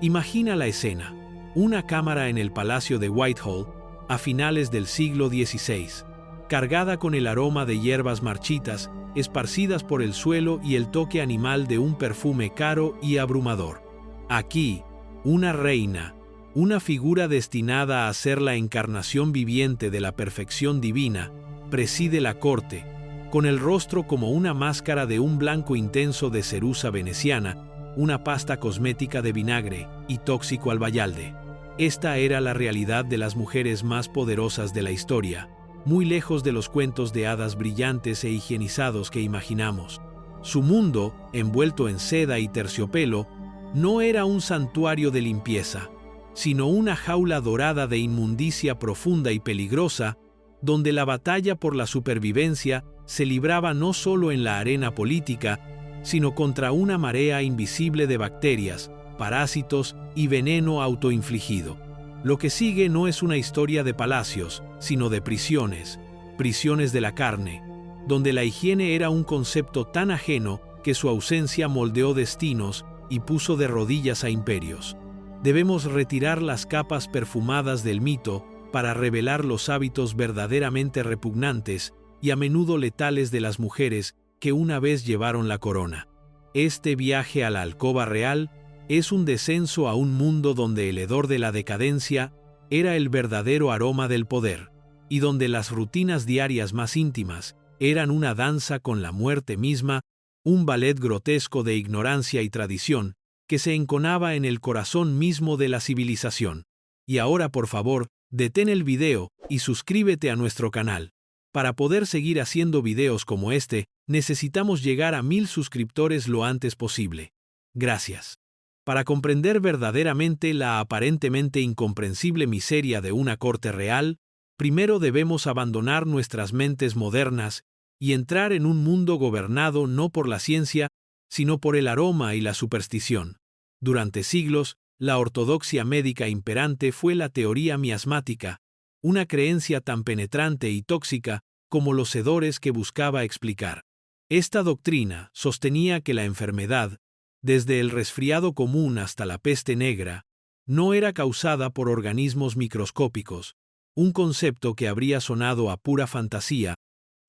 Imagina la escena. Una cámara en el Palacio de Whitehall, a finales del siglo XVI, cargada con el aroma de hierbas marchitas, esparcidas por el suelo y el toque animal de un perfume caro y abrumador. Aquí, una reina, una figura destinada a ser la encarnación viviente de la perfección divina, preside la corte, con el rostro como una máscara de un blanco intenso de ceruza veneciana, una pasta cosmética de vinagre y tóxico albayalde. Esta era la realidad de las mujeres más poderosas de la historia, muy lejos de los cuentos de hadas brillantes e higienizados que imaginamos. Su mundo, envuelto en seda y terciopelo, no era un santuario de limpieza, sino una jaula dorada de inmundicia profunda y peligrosa, donde la batalla por la supervivencia se libraba no solo en la arena política, sino contra una marea invisible de bacterias, parásitos y veneno autoinfligido. Lo que sigue no es una historia de palacios, sino de prisiones, prisiones de la carne, donde la higiene era un concepto tan ajeno que su ausencia moldeó destinos y puso de rodillas a imperios. Debemos retirar las capas perfumadas del mito para revelar los hábitos verdaderamente repugnantes y a menudo letales de las mujeres que una vez llevaron la corona. Este viaje a la alcoba real es un descenso a un mundo donde el hedor de la decadencia era el verdadero aroma del poder, y donde las rutinas diarias más íntimas eran una danza con la muerte misma, un ballet grotesco de ignorancia y tradición que se enconaba en el corazón mismo de la civilización. Y ahora, por favor, detén el video y suscríbete a nuestro canal. Para poder seguir haciendo videos como este, necesitamos llegar a 1000 suscriptores lo antes posible. Gracias. Para comprender verdaderamente la aparentemente incomprensible miseria de una corte real, primero debemos abandonar nuestras mentes modernas y entrar en un mundo gobernado no por la ciencia, sino por el aroma y la superstición. Durante siglos, la ortodoxia médica imperante fue la teoría miasmática, una creencia tan penetrante y tóxica como los hedores que buscaba explicar. Esta doctrina sostenía que la enfermedad, desde el resfriado común hasta la peste negra, no era causada por organismos microscópicos, un concepto que habría sonado a pura fantasía,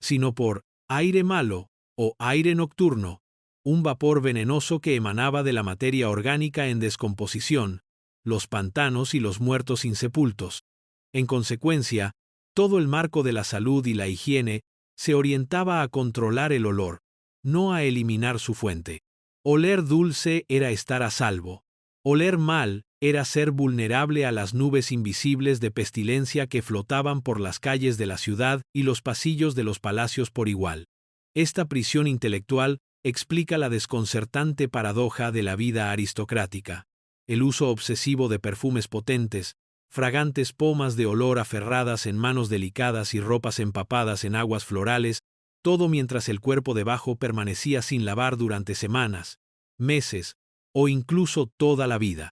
sino por aire malo o aire nocturno, un vapor venenoso que emanaba de la materia orgánica en descomposición, los pantanos y los muertos insepultos. En consecuencia, todo el marco de la salud y la higiene se orientaba a controlar el olor, no a eliminar su fuente. Oler dulce era estar a salvo. Oler mal era ser vulnerable a las nubes invisibles de pestilencia que flotaban por las calles de la ciudad y los pasillos de los palacios por igual. Esta prisión intelectual explica la desconcertante paradoja de la vida aristocrática. El uso obsesivo de perfumes potentes, fragantes pomas de olor aferradas en manos delicadas y ropas empapadas en aguas florales, todo mientras el cuerpo debajo permanecía sin lavar durante semanas, meses o incluso toda la vida.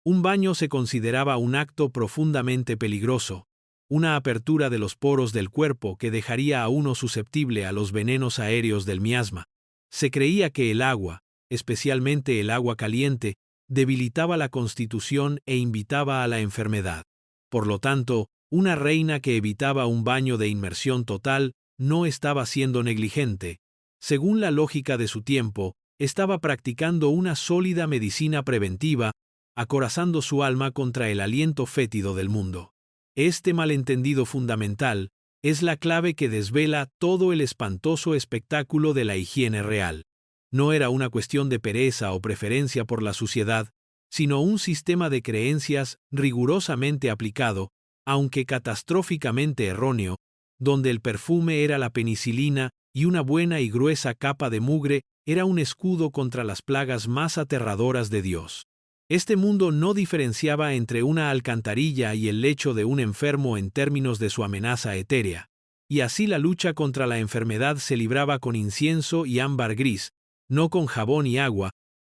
Un baño se consideraba un acto profundamente peligroso, una apertura de los poros del cuerpo que dejaría a uno susceptible a los venenos aéreos del miasma. Se creía que el agua, especialmente el agua caliente, debilitaba la constitución e invitaba a la enfermedad. Por lo tanto, una reina que evitaba un baño de inmersión total no estaba siendo negligente. Según la lógica de su tiempo, estaba practicando una sólida medicina preventiva, acorazando su alma contra el aliento fétido del mundo. Este malentendido fundamental es la clave que desvela todo el espantoso espectáculo de la higiene real. No era una cuestión de pereza o preferencia por la suciedad, sino un sistema de creencias rigurosamente aplicado, aunque catastróficamente erróneo, donde el perfume era la penicilina y una buena y gruesa capa de mugre era un escudo contra las plagas más aterradoras de Dios. Este mundo no diferenciaba entre una alcantarilla y el lecho de un enfermo en términos de su amenaza etérea, y así la lucha contra la enfermedad se libraba con incienso y ámbar gris, no con jabón y agua,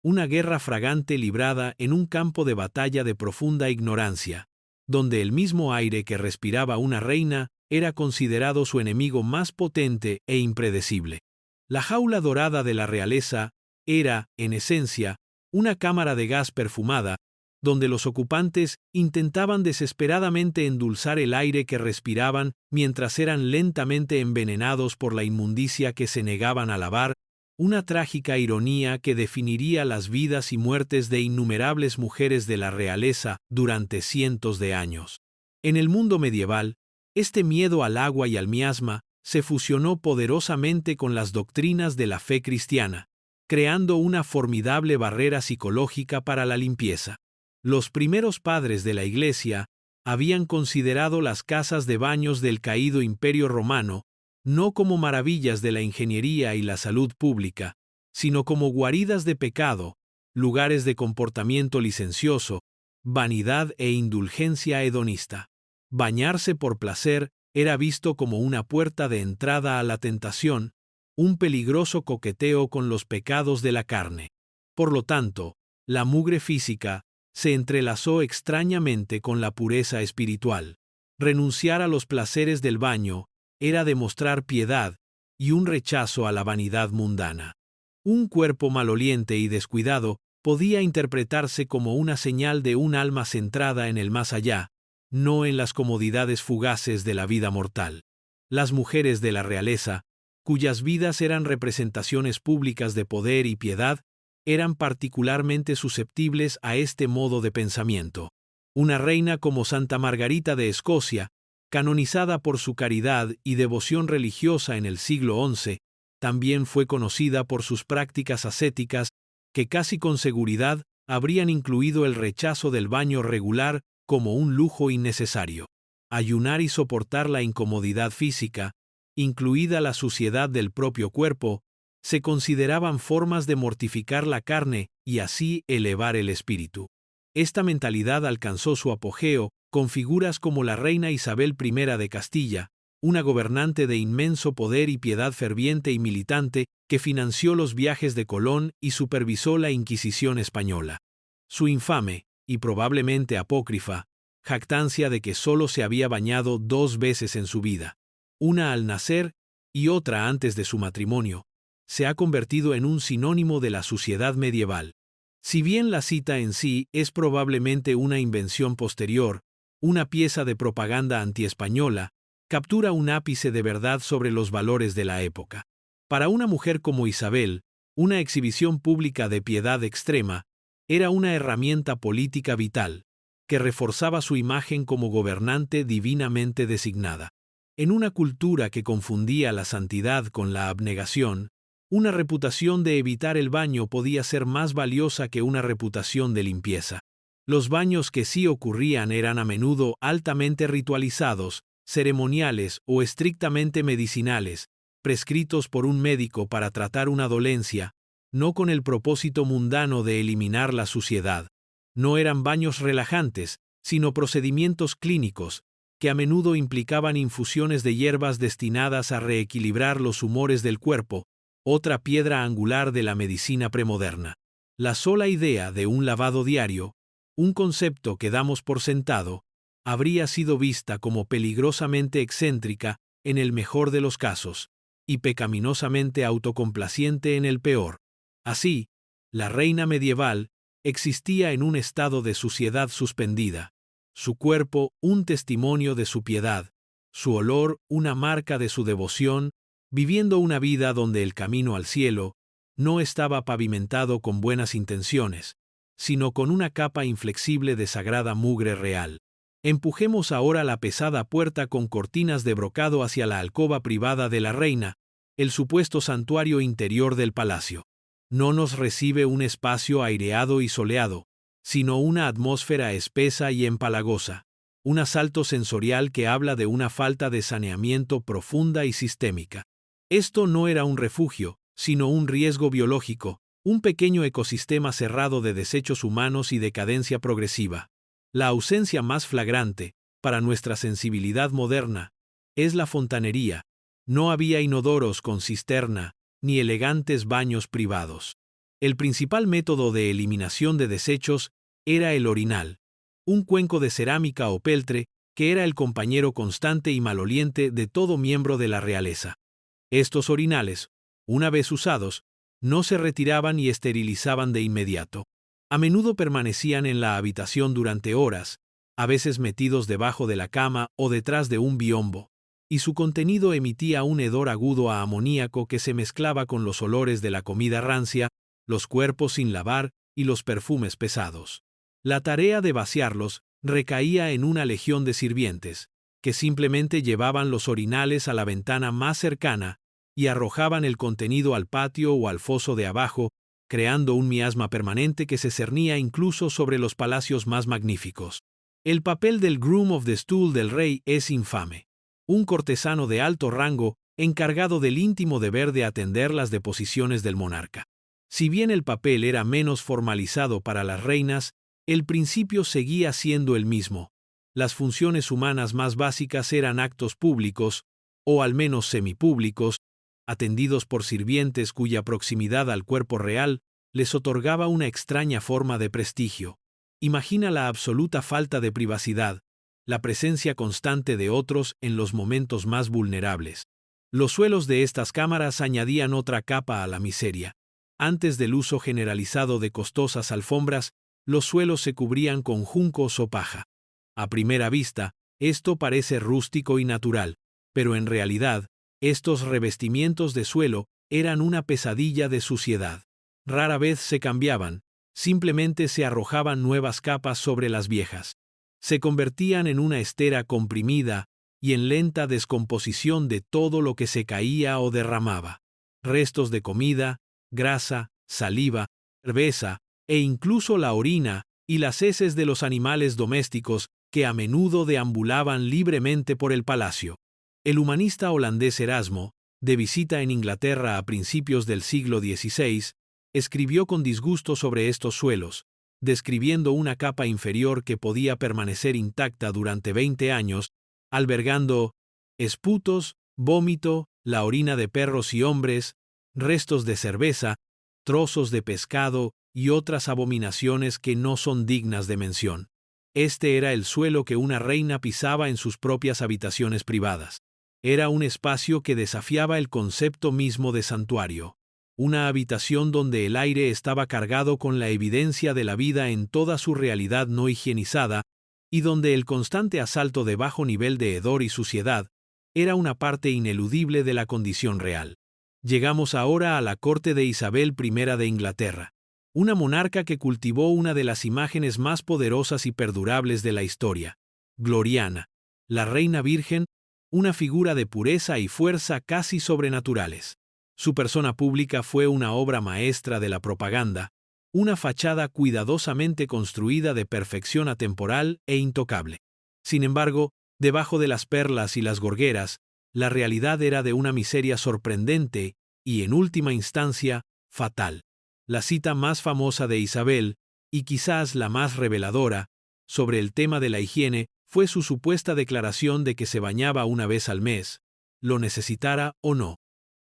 una guerra fragante librada en un campo de batalla de profunda ignorancia, donde el mismo aire que respiraba una reina era considerado su enemigo más potente e impredecible. La jaula dorada de la realeza era, en esencia, una cámara de gas perfumada donde los ocupantes intentaban desesperadamente endulzar el aire que respiraban mientras eran lentamente envenenados por la inmundicia que se negaban a lavar, una trágica ironía que definiría las vidas y muertes de innumerables mujeres de la realeza durante cientos de años. En el mundo medieval, este miedo al agua y al miasma se fusionó poderosamente con las doctrinas de la fe cristiana, creando una formidable barrera psicológica para la limpieza. Los primeros padres de la Iglesia habían considerado las casas de baños del caído Imperio Romano no como maravillas de la ingeniería y la salud pública, sino como guaridas de pecado, lugares de comportamiento licencioso, vanidad e indulgencia hedonista. Bañarse por placer era visto como una puerta de entrada a la tentación, un peligroso coqueteo con los pecados de la carne. Por lo tanto, la mugre física se entrelazó extrañamente con la pureza espiritual. Renunciar a los placeres del baño era demostrar piedad y un rechazo a la vanidad mundana. Un cuerpo maloliente y descuidado podía interpretarse como una señal de un alma centrada en el más allá, no en las comodidades fugaces de la vida mortal. Las mujeres de la realeza, cuyas vidas eran representaciones públicas de poder y piedad, eran particularmente susceptibles a este modo de pensamiento. Una reina como Santa Margarita de Escocia, canonizada por su caridad y devoción religiosa en el siglo XI, también fue conocida por sus prácticas ascéticas que casi con seguridad habrían incluido el rechazo del baño regular como un lujo innecesario. Ayunar y soportar la incomodidad física, incluida la suciedad del propio cuerpo, se consideraban formas de mortificar la carne y así elevar el espíritu. Esta mentalidad alcanzó su apogeo con figuras como la reina Isabel I de Castilla, una gobernante de inmenso poder y piedad ferviente y militante que financió los viajes de Colón y supervisó la Inquisición española. Su infame, y probablemente apócrifa, jactancia de que solo se había bañado 2 veces en su vida, una al nacer y otra antes de su matrimonio, se ha convertido en un sinónimo de la suciedad medieval. Si bien la cita en sí es probablemente una invención posterior, una pieza de propaganda antiespañola, captura un ápice de verdad sobre los valores de la época. Para una mujer como Isabel, una exhibición pública de piedad extrema era una herramienta política vital, que reforzaba su imagen como gobernante divinamente designada. En una cultura que confundía la santidad con la abnegación, una reputación de evitar el baño podía ser más valiosa que una reputación de limpieza. Los baños que sí ocurrían eran a menudo altamente ritualizados, ceremoniales o estrictamente medicinales, prescritos por un médico para tratar una dolencia, no con el propósito mundano de eliminar la suciedad. No eran baños relajantes, sino procedimientos clínicos, que a menudo implicaban infusiones de hierbas destinadas a reequilibrar los humores del cuerpo, otra piedra angular de la medicina premoderna. La sola idea de un lavado diario, un concepto que damos por sentado, habría sido vista como peligrosamente excéntrica en el mejor de los casos, y pecaminosamente autocomplaciente en el peor. Así, la reina medieval existía en un estado de suciedad suspendida, su cuerpo un testimonio de su piedad, su olor una marca de su devoción, viviendo una vida donde el camino al cielo no estaba pavimentado con buenas intenciones, sino con una capa inflexible de sagrada mugre real. Empujemos ahora la pesada puerta con cortinas de brocado hacia la alcoba privada de la reina, el supuesto santuario interior del palacio. No nos recibe un espacio aireado y soleado, sino una atmósfera espesa y empalagosa, un asalto sensorial que habla de una falta de saneamiento profunda y sistémica. Esto no era un refugio, sino un riesgo biológico, un pequeño ecosistema cerrado de desechos humanos y decadencia progresiva. La ausencia más flagrante, para nuestra sensibilidad moderna, es la fontanería. No había inodoros con cisterna, ni elegantes baños privados. El principal método de eliminación de desechos era el orinal, un cuenco de cerámica o peltre que era el compañero constante y maloliente de todo miembro de la realeza. Estos orinales, una vez usados, no se retiraban y esterilizaban de inmediato. A menudo permanecían en la habitación durante horas, a veces metidos debajo de la cama o detrás de un biombo, y su contenido emitía un hedor agudo a amoníaco que se mezclaba con los olores de la comida rancia, los cuerpos sin lavar y los perfumes pesados. La tarea de vaciarlos recaía en una legión de sirvientes, que simplemente llevaban los orinales a la ventana más cercana y arrojaban el contenido al patio o al foso de abajo, creando un miasma permanente que se cernía incluso sobre los palacios más magníficos. El papel del groom of the stool del rey es infame. Un cortesano de alto rango encargado del íntimo deber de atender las deposiciones del monarca. Si bien el papel era menos formalizado para las reinas, el principio seguía siendo el mismo. Las funciones humanas más básicas eran actos públicos, o al menos semipúblicos, atendidos por sirvientes cuya proximidad al cuerpo real les otorgaba una extraña forma de prestigio. Imagina la absoluta falta de privacidad, la presencia constante de otros en los momentos más vulnerables. Los suelos de estas cámaras añadían otra capa a la miseria. Antes del uso generalizado de costosas alfombras, los suelos se cubrían con juncos o paja. A primera vista, esto parece rústico y natural, pero en realidad, estos revestimientos de suelo eran una pesadilla de suciedad. Rara vez se cambiaban, simplemente se arrojaban nuevas capas sobre las viejas. Se convertían en una estera comprimida y en lenta descomposición de todo lo que se caía o derramaba. Restos de comida, grasa, saliva, cerveza, e incluso la orina y las heces de los animales domésticos que a menudo deambulaban libremente por el palacio. El humanista holandés Erasmo, de visita en Inglaterra a principios del siglo XVI, escribió con disgusto sobre estos suelos, describiendo una capa inferior que podía permanecer intacta durante 20 años, albergando esputos, vómito, la orina de perros y hombres, restos de cerveza, trozos de pescado y otras abominaciones que no son dignas de mención. Este era el suelo que una reina pisaba en sus propias habitaciones privadas. Era un espacio que desafiaba el concepto mismo de santuario. Una habitación donde el aire estaba cargado con la evidencia de la vida en toda su realidad no higienizada, y donde el constante asalto de bajo nivel de hedor y suciedad era una parte ineludible de la condición real. Llegamos ahora a la corte de Isabel I de Inglaterra, una monarca que cultivó una de las imágenes más poderosas y perdurables de la historia, Gloriana, la reina virgen, una figura de pureza y fuerza casi sobrenaturales. Su persona pública fue una obra maestra de la propaganda, una fachada cuidadosamente construida de perfección atemporal e intocable. Sin embargo, debajo de las perlas y las gorgueras, la realidad era de una miseria sorprendente y, en última instancia, fatal. La cita más famosa de Isabel, y quizás la más reveladora, sobre el tema de la higiene, fue su supuesta declaración de que se bañaba una vez al mes, lo necesitara o no.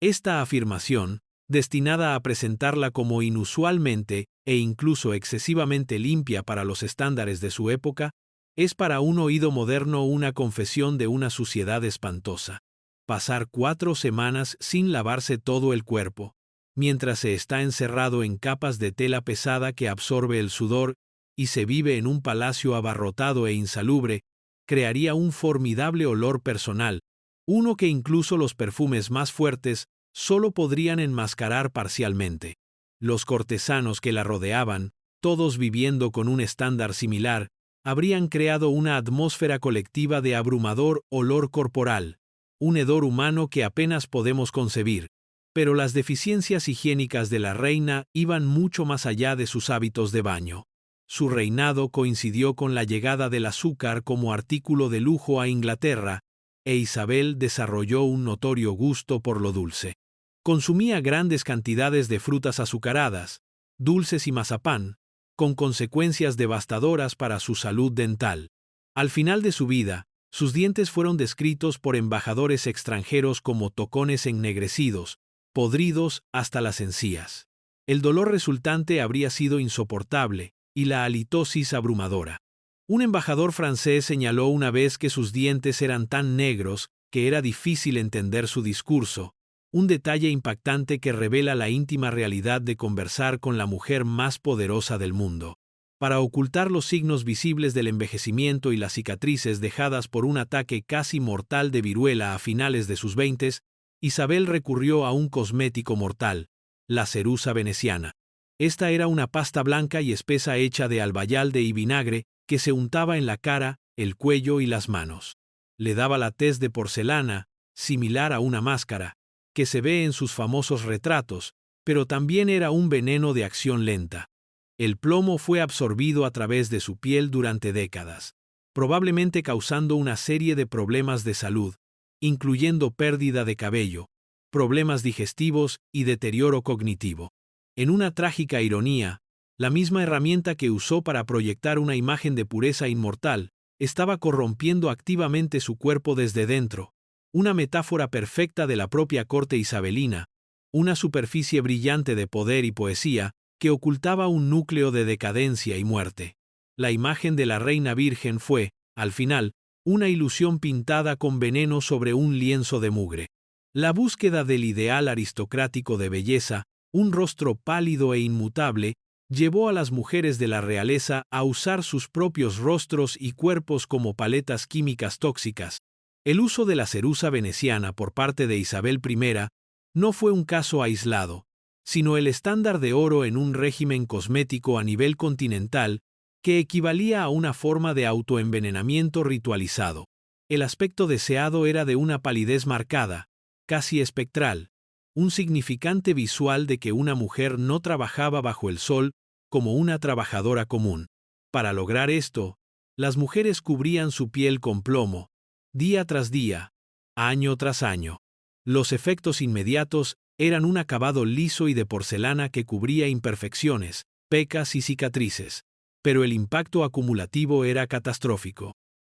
Esta afirmación, destinada a presentarla como inusualmente e incluso excesivamente limpia para los estándares de su época, es para un oído moderno una confesión de una suciedad espantosa. Pasar 4 semanas sin lavarse todo el cuerpo, mientras se está encerrado en capas de tela pesada que absorbe el sudor y se vive en un palacio abarrotado e insalubre, crearía un formidable olor personal, uno que incluso los perfumes más fuertes solo podrían enmascarar parcialmente. Los cortesanos que la rodeaban, todos viviendo con un estándar similar, habrían creado una atmósfera colectiva de abrumador olor corporal, un hedor humano que apenas podemos concebir. Pero las deficiencias higiénicas de la reina iban mucho más allá de sus hábitos de baño. Su reinado coincidió con la llegada del azúcar como artículo de lujo a Inglaterra, e Isabel desarrolló un notorio gusto por lo dulce. Consumía grandes cantidades de frutas azucaradas, dulces y mazapán, con consecuencias devastadoras para su salud dental. Al final de su vida, sus dientes fueron descritos por embajadores extranjeros como tocones ennegrecidos, podridos hasta las encías. El dolor resultante habría sido insoportable, y la halitosis abrumadora. Un embajador francés señaló una vez que sus dientes eran tan negros que era difícil entender su discurso, un detalle impactante que revela la íntima realidad de conversar con la mujer más poderosa del mundo. Para ocultar los signos visibles del envejecimiento y las cicatrices dejadas por un ataque casi mortal de viruela a finales de sus 20, Isabel recurrió a un cosmético mortal, la cerusa veneciana. Esta era una pasta blanca y espesa hecha de albayalde y vinagre que se untaba en la cara, el cuello y las manos. Le daba la tez de porcelana, similar a una máscara, que se ve en sus famosos retratos, pero también era un veneno de acción lenta. El plomo fue absorbido a través de su piel durante décadas, probablemente causando una serie de problemas de salud, incluyendo pérdida de cabello, problemas digestivos y deterioro cognitivo. En una trágica ironía, la misma herramienta que usó para proyectar una imagen de pureza inmortal, estaba corrompiendo activamente su cuerpo desde dentro, una metáfora perfecta de la propia corte isabelina, una superficie brillante de poder y poesía, que ocultaba un núcleo de decadencia y muerte. La imagen de la reina virgen fue, al final, una ilusión pintada con veneno sobre un lienzo de mugre. La búsqueda del ideal aristocrático de belleza, un rostro pálido e inmutable, llevó a las mujeres de la realeza a usar sus propios rostros y cuerpos como paletas químicas tóxicas. El uso de la cerusa veneciana por parte de Isabel I no fue un caso aislado, sino el estándar de oro en un régimen cosmético a nivel continental que equivalía a una forma de autoenvenenamiento ritualizado. El aspecto deseado era de una palidez marcada, casi espectral, un significante visual de que una mujer no trabajaba bajo el sol como una trabajadora común. Para lograr esto, las mujeres cubrían su piel con plomo, día tras día, año tras año. Los efectos inmediatos eran un acabado liso y de porcelana que cubría imperfecciones, pecas y cicatrices. Pero el impacto acumulativo era catastrófico.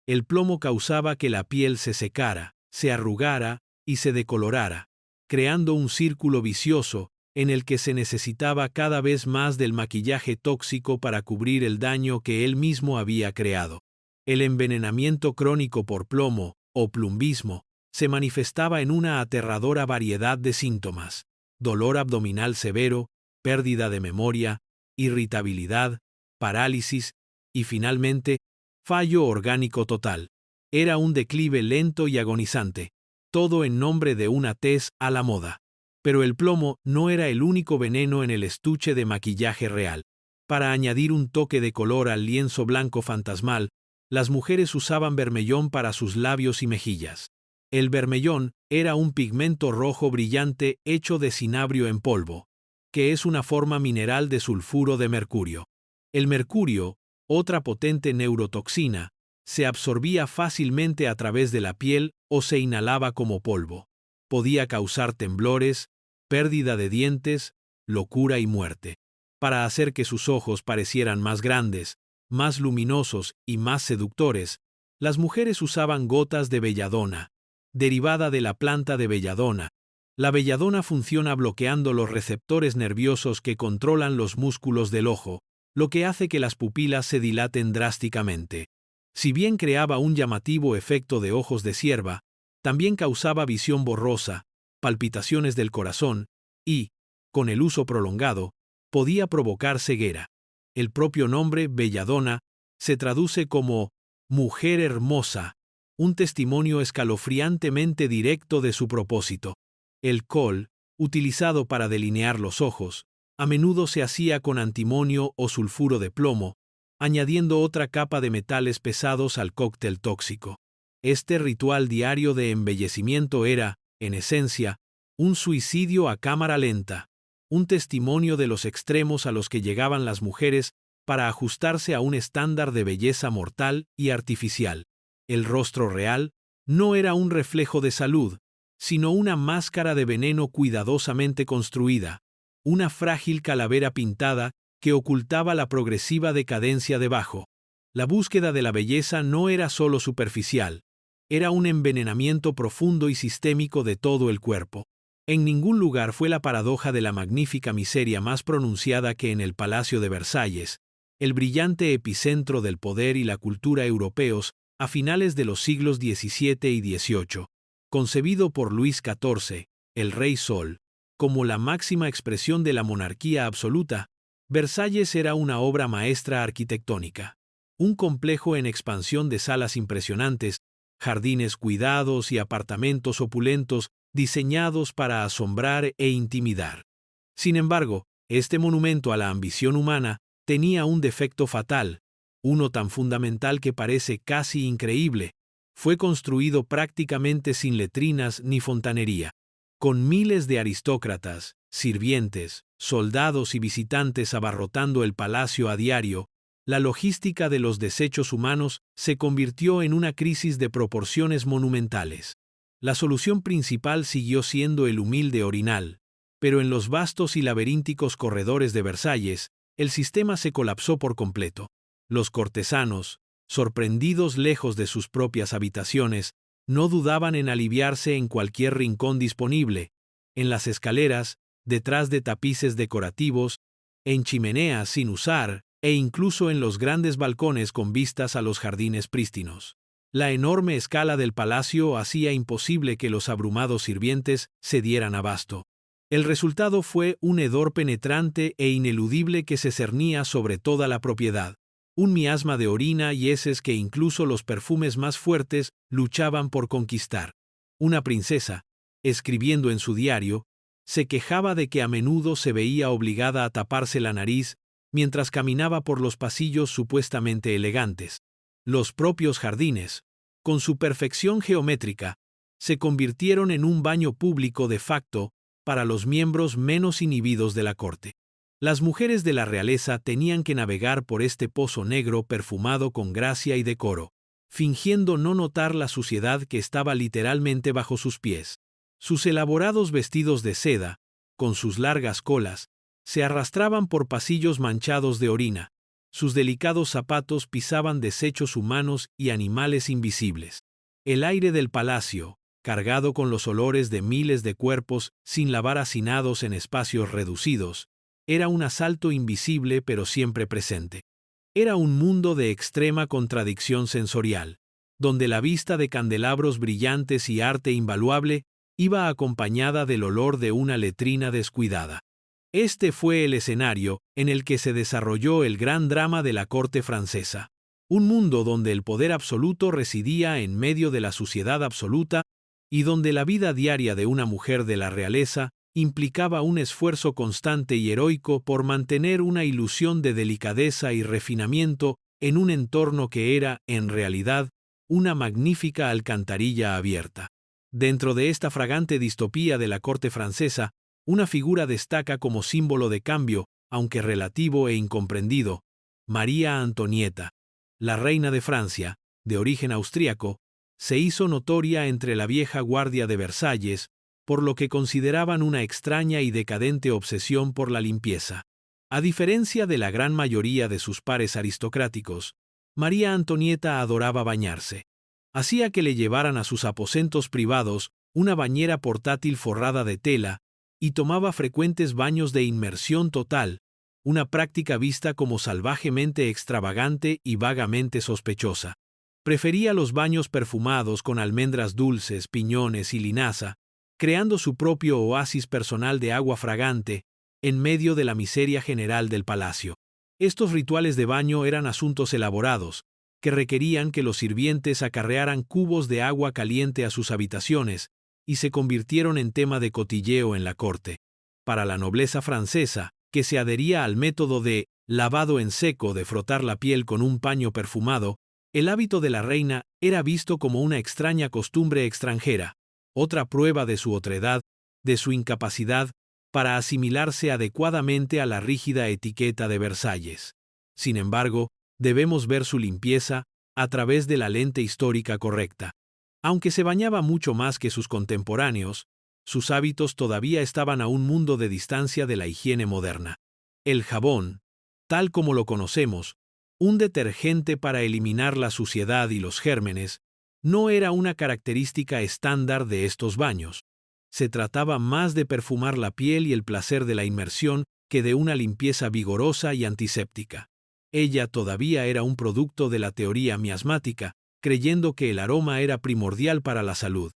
El plomo causaba que la piel se secara, se arrugara y se decolorara, creando un círculo vicioso en el que se necesitaba cada vez más del maquillaje tóxico para cubrir el daño que él mismo había creado. El envenenamiento crónico por plomo, o plumbismo, se manifestaba en una aterradora variedad de síntomas: dolor abdominal severo, pérdida de memoria, irritabilidad, parálisis y, finalmente, fallo orgánico total. Era un declive lento y agonizante, todo en nombre de una tez a la moda. Pero el plomo no era el único veneno en el estuche de maquillaje real. Para añadir un toque de color al lienzo blanco fantasmal, las mujeres usaban bermellón para sus labios y mejillas. El bermellón era un pigmento rojo brillante hecho de cinabrio en polvo, que es una forma mineral de sulfuro de mercurio. El mercurio, otra potente neurotoxina, se absorbía fácilmente a través de la piel o se inhalaba como polvo. Podía causar temblores, pérdida de dientes, locura y muerte. Para hacer que sus ojos parecieran más grandes, más luminosos y más seductores, las mujeres usaban gotas de belladona, derivada de la planta de belladona. La belladona funciona bloqueando los receptores nerviosos que controlan los músculos del ojo, lo que hace que las pupilas se dilaten drásticamente. Si bien creaba un llamativo efecto de ojos de cierva, también causaba visión borrosa, palpitaciones del corazón y, con el uso prolongado, podía provocar ceguera. El propio nombre, belladona, se traduce como mujer hermosa, un testimonio escalofriantemente directo de su propósito. El kohl, utilizado para delinear los ojos, a menudo se hacía con antimonio o sulfuro de plomo, añadiendo otra capa de metales pesados al cóctel tóxico. Este ritual diario de embellecimiento era, en esencia, un suicidio a cámara lenta, un testimonio de los extremos a los que llegaban las mujeres para ajustarse a un estándar de belleza mortal y artificial. El rostro real no era un reflejo de salud, sino una máscara de veneno cuidadosamente construida, una frágil calavera pintada que ocultaba la progresiva decadencia debajo. La búsqueda de la belleza no era solo superficial, era un envenenamiento profundo y sistémico de todo el cuerpo. En ningún lugar fue la paradoja de la magnífica miseria más pronunciada que en el Palacio de Versalles, el brillante epicentro del poder y la cultura europeos a finales de los siglos XVII y XVIII. Concebido por Luis XIV, el Rey Sol, como la máxima expresión de la monarquía absoluta, Versalles era una obra maestra arquitectónica. Un complejo en expansión de salas impresionantes, jardines cuidados y apartamentos opulentos diseñados para asombrar e intimidar. Sin embargo, este monumento a la ambición humana tenía un defecto fatal, uno tan fundamental que parece casi increíble. Fue construido prácticamente sin letrinas ni fontanería. Con miles de aristócratas, sirvientes, soldados y visitantes abarrotando el palacio a diario, la logística de los desechos humanos se convirtió en una crisis de proporciones monumentales. La solución principal siguió siendo el humilde orinal, pero en los vastos y laberínticos corredores de Versalles, el sistema se colapsó por completo. Los cortesanos, sorprendidos lejos de sus propias habitaciones, no dudaban en aliviarse en cualquier rincón disponible, en las escaleras, detrás de tapices decorativos, en chimeneas sin usar, e incluso en los grandes balcones con vistas a los jardines prístinos. La enorme escala del palacio hacía imposible que los abrumados sirvientes se dieran abasto. El resultado fue un hedor penetrante e ineludible que se cernía sobre toda la propiedad. Un miasma de orina y heces que incluso los perfumes más fuertes luchaban por conquistar. Una princesa, escribiendo en su diario, se quejaba de que a menudo se veía obligada a taparse la nariz mientras caminaba por los pasillos supuestamente elegantes. Los propios jardines, con su perfección geométrica, se convirtieron en un baño público de facto para los miembros menos inhibidos de la corte. Las mujeres de la realeza tenían que navegar por este pozo negro perfumado con gracia y decoro, fingiendo no notar la suciedad que estaba literalmente bajo sus pies. Sus elaborados vestidos de seda, con sus largas colas, se arrastraban por pasillos manchados de orina. Sus delicados zapatos pisaban desechos humanos y animales invisibles. El aire del palacio, cargado con los olores de miles de cuerpos sin lavar hacinados en espacios reducidos, era un asalto invisible pero siempre presente. Era un mundo de extrema contradicción sensorial, donde la vista de candelabros brillantes y arte invaluable iba acompañada del olor de una letrina descuidada. Este fue el escenario en el que se desarrolló el gran drama de la corte francesa. Un mundo donde el poder absoluto residía en medio de la suciedad absoluta y donde la vida diaria de una mujer de la realeza implicaba un esfuerzo constante y heroico por mantener una ilusión de delicadeza y refinamiento en un entorno que era, en realidad, una magnífica alcantarilla abierta. Dentro de esta fragante distopía de la corte francesa, una figura destaca como símbolo de cambio, aunque relativo e incomprendido: María Antonieta. La reina de Francia, de origen austríaco, se hizo notoria entre la vieja guardia de Versalles, por lo que consideraban una extraña y decadente obsesión por la limpieza. A diferencia de la gran mayoría de sus pares aristocráticos, María Antonieta adoraba bañarse. Hacía que le llevaran a sus aposentos privados una bañera portátil forrada de tela y tomaba frecuentes baños de inmersión total, una práctica vista como salvajemente extravagante y vagamente sospechosa. Prefería los baños perfumados con almendras dulces, piñones y linaza, creando su propio oasis personal de agua fragante en medio de la miseria general del palacio. Estos rituales de baño eran asuntos elaborados, que requerían que los sirvientes acarrearan cubos de agua caliente a sus habitaciones, y se convirtieron en tema de cotilleo en la corte. Para la nobleza francesa, que se adhería al método de lavado en seco de frotar la piel con un paño perfumado, el hábito de la reina era visto como una extraña costumbre extranjera, otra prueba de su otredad, de su incapacidad para asimilarse adecuadamente a la rígida etiqueta de Versalles. Sin embargo, debemos ver su limpieza a través de la lente histórica correcta. Aunque se bañaba mucho más que sus contemporáneos, sus hábitos todavía estaban a un mundo de distancia de la higiene moderna. El jabón, tal como lo conocemos, un detergente para eliminar la suciedad y los gérmenes, no era una característica estándar de estos baños. Se trataba más de perfumar la piel y el placer de la inmersión que de una limpieza vigorosa y antiséptica. Ella todavía era un producto de la teoría miasmática, creyendo que el aroma era primordial para la salud.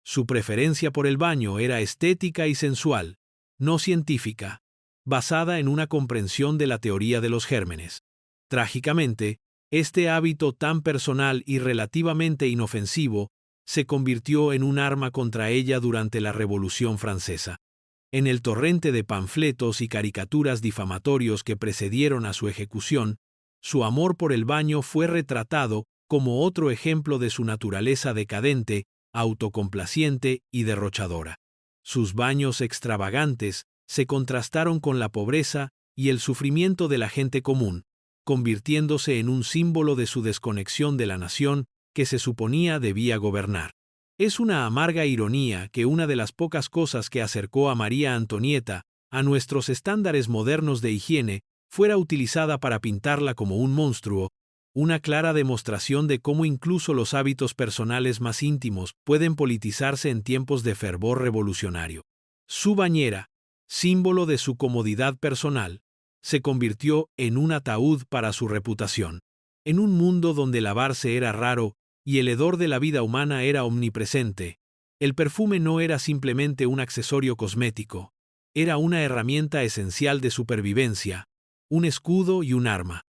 Su preferencia por el baño era estética y sensual, no científica, basada en una comprensión de la teoría de los gérmenes. Trágicamente, este hábito tan personal y relativamente inofensivo se convirtió en un arma contra ella durante la Revolución Francesa. En el torrente de panfletos y caricaturas difamatorios que precedieron a su ejecución, su amor por el baño fue retratado como otro ejemplo de su naturaleza decadente, autocomplaciente y derrochadora. Sus baños extravagantes se contrastaron con la pobreza y el sufrimiento de la gente común, convirtiéndose en un símbolo de su desconexión de la nación que se suponía debía gobernar. Es una amarga ironía que una de las pocas cosas que acercó a María Antonieta a nuestros estándares modernos de higiene fuera utilizada para pintarla como un monstruo, una clara demostración de cómo incluso los hábitos personales más íntimos pueden politizarse en tiempos de fervor revolucionario. Su bañera, símbolo de su comodidad personal, se convirtió en un ataúd para su reputación. En un mundo donde lavarse era raro y el hedor de la vida humana era omnipresente, el perfume no era simplemente un accesorio cosmético, era una herramienta esencial de supervivencia, un escudo y un arma.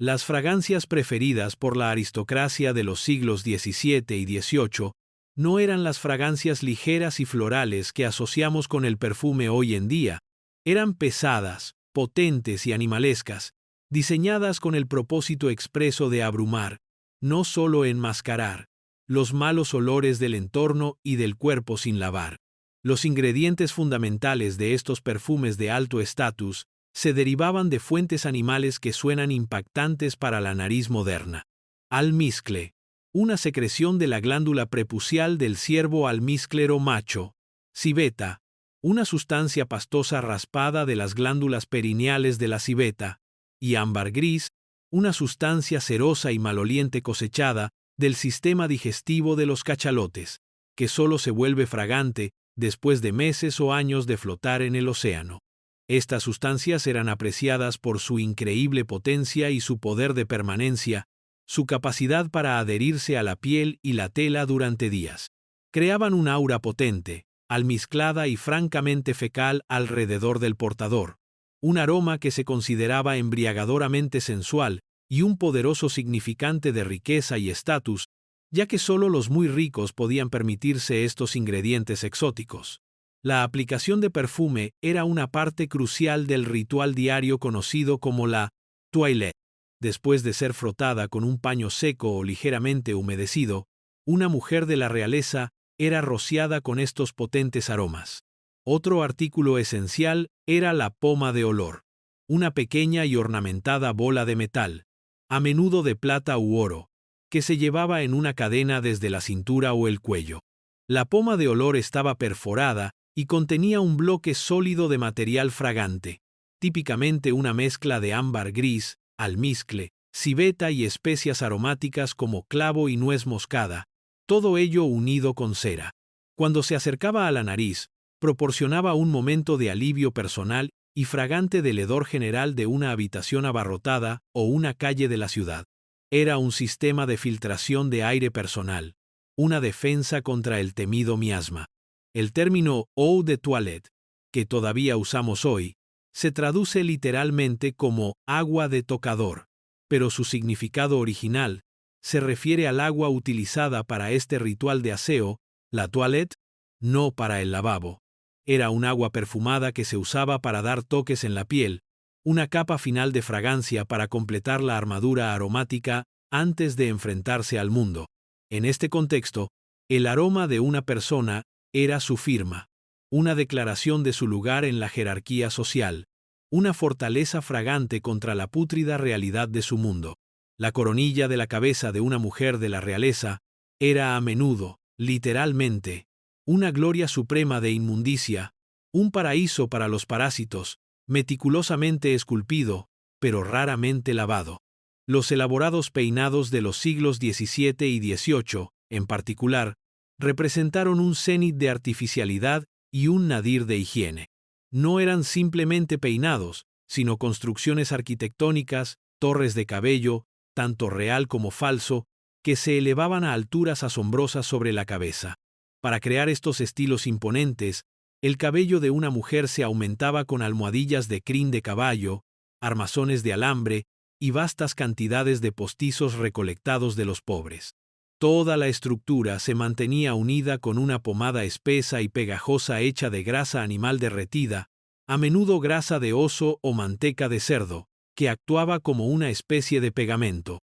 Las fragancias preferidas por la aristocracia de los siglos XVII y XVIII no eran las fragancias ligeras y florales que asociamos con el perfume hoy en día, eran pesadas, potentes y animalescas, diseñadas con el propósito expreso de abrumar, no solo enmascarar, los malos olores del entorno y del cuerpo sin lavar. Los ingredientes fundamentales de estos perfumes de alto estatus se derivaban de fuentes animales que suenan impactantes para la nariz moderna. Almizcle, una secreción de la glándula prepucial del ciervo almizclero macho. Civeta, una sustancia pastosa raspada de las glándulas perineales de la civeta. Y ámbar gris, una sustancia cerosa y maloliente cosechada del sistema digestivo de los cachalotes, que solo se vuelve fragante después de meses o años de flotar en el océano. Estas sustancias eran apreciadas por su increíble potencia y su poder de permanencia, su capacidad para adherirse a la piel y la tela durante días. Creaban un aura potente, almizclada y francamente fecal alrededor del portador, un aroma que se consideraba embriagadoramente sensual y un poderoso significante de riqueza y estatus, ya que solo los muy ricos podían permitirse estos ingredientes exóticos. La aplicación de perfume era una parte crucial del ritual diario conocido como la toilette. Después de ser frotada con un paño seco o ligeramente humedecido, una mujer de la realeza era rociada con estos potentes aromas. Otro artículo esencial era la poma de olor, una pequeña y ornamentada bola de metal, a menudo de plata u oro, que se llevaba en una cadena desde la cintura o el cuello. La poma de olor estaba perforada y contenía un bloque sólido de material fragante, típicamente una mezcla de ámbar gris, almizcle, civeta y especias aromáticas como clavo y nuez moscada, todo ello unido con cera. Cuando se acercaba a la nariz, proporcionaba un momento de alivio personal y fragante del hedor general de una habitación abarrotada o una calle de la ciudad. Era un sistema de filtración de aire personal, una defensa contra el temido miasma. El término eau de toilette, que todavía usamos hoy, se traduce literalmente como agua de tocador, pero su significado original se refiere al agua utilizada para este ritual de aseo, la toilette, no para el lavabo. Era un agua perfumada que se usaba para dar toques en la piel, una capa final de fragancia para completar la armadura aromática antes de enfrentarse al mundo. En este contexto, el aroma de una persona era su firma, una declaración de su lugar en la jerarquía social, una fortaleza fragante contra la pútrida realidad de su mundo. La coronilla de la cabeza de una mujer de la realeza era a menudo, literalmente, una gloria suprema de inmundicia, un paraíso para los parásitos, meticulosamente esculpido, pero raramente lavado. Los elaborados peinados de los siglos XVII y XVIII, en particular, representaron un cenit de artificialidad y un nadir de higiene. No eran simplemente peinados, sino construcciones arquitectónicas, torres de cabello, tanto real como falso, que se elevaban a alturas asombrosas sobre la cabeza. Para crear estos estilos imponentes, el cabello de una mujer se aumentaba con almohadillas de crin de caballo, armazones de alambre y vastas cantidades de postizos recolectados de los pobres. Toda la estructura se mantenía unida con una pomada espesa y pegajosa hecha de grasa animal derretida, a menudo grasa de oso o manteca de cerdo, que actuaba como una especie de pegamento.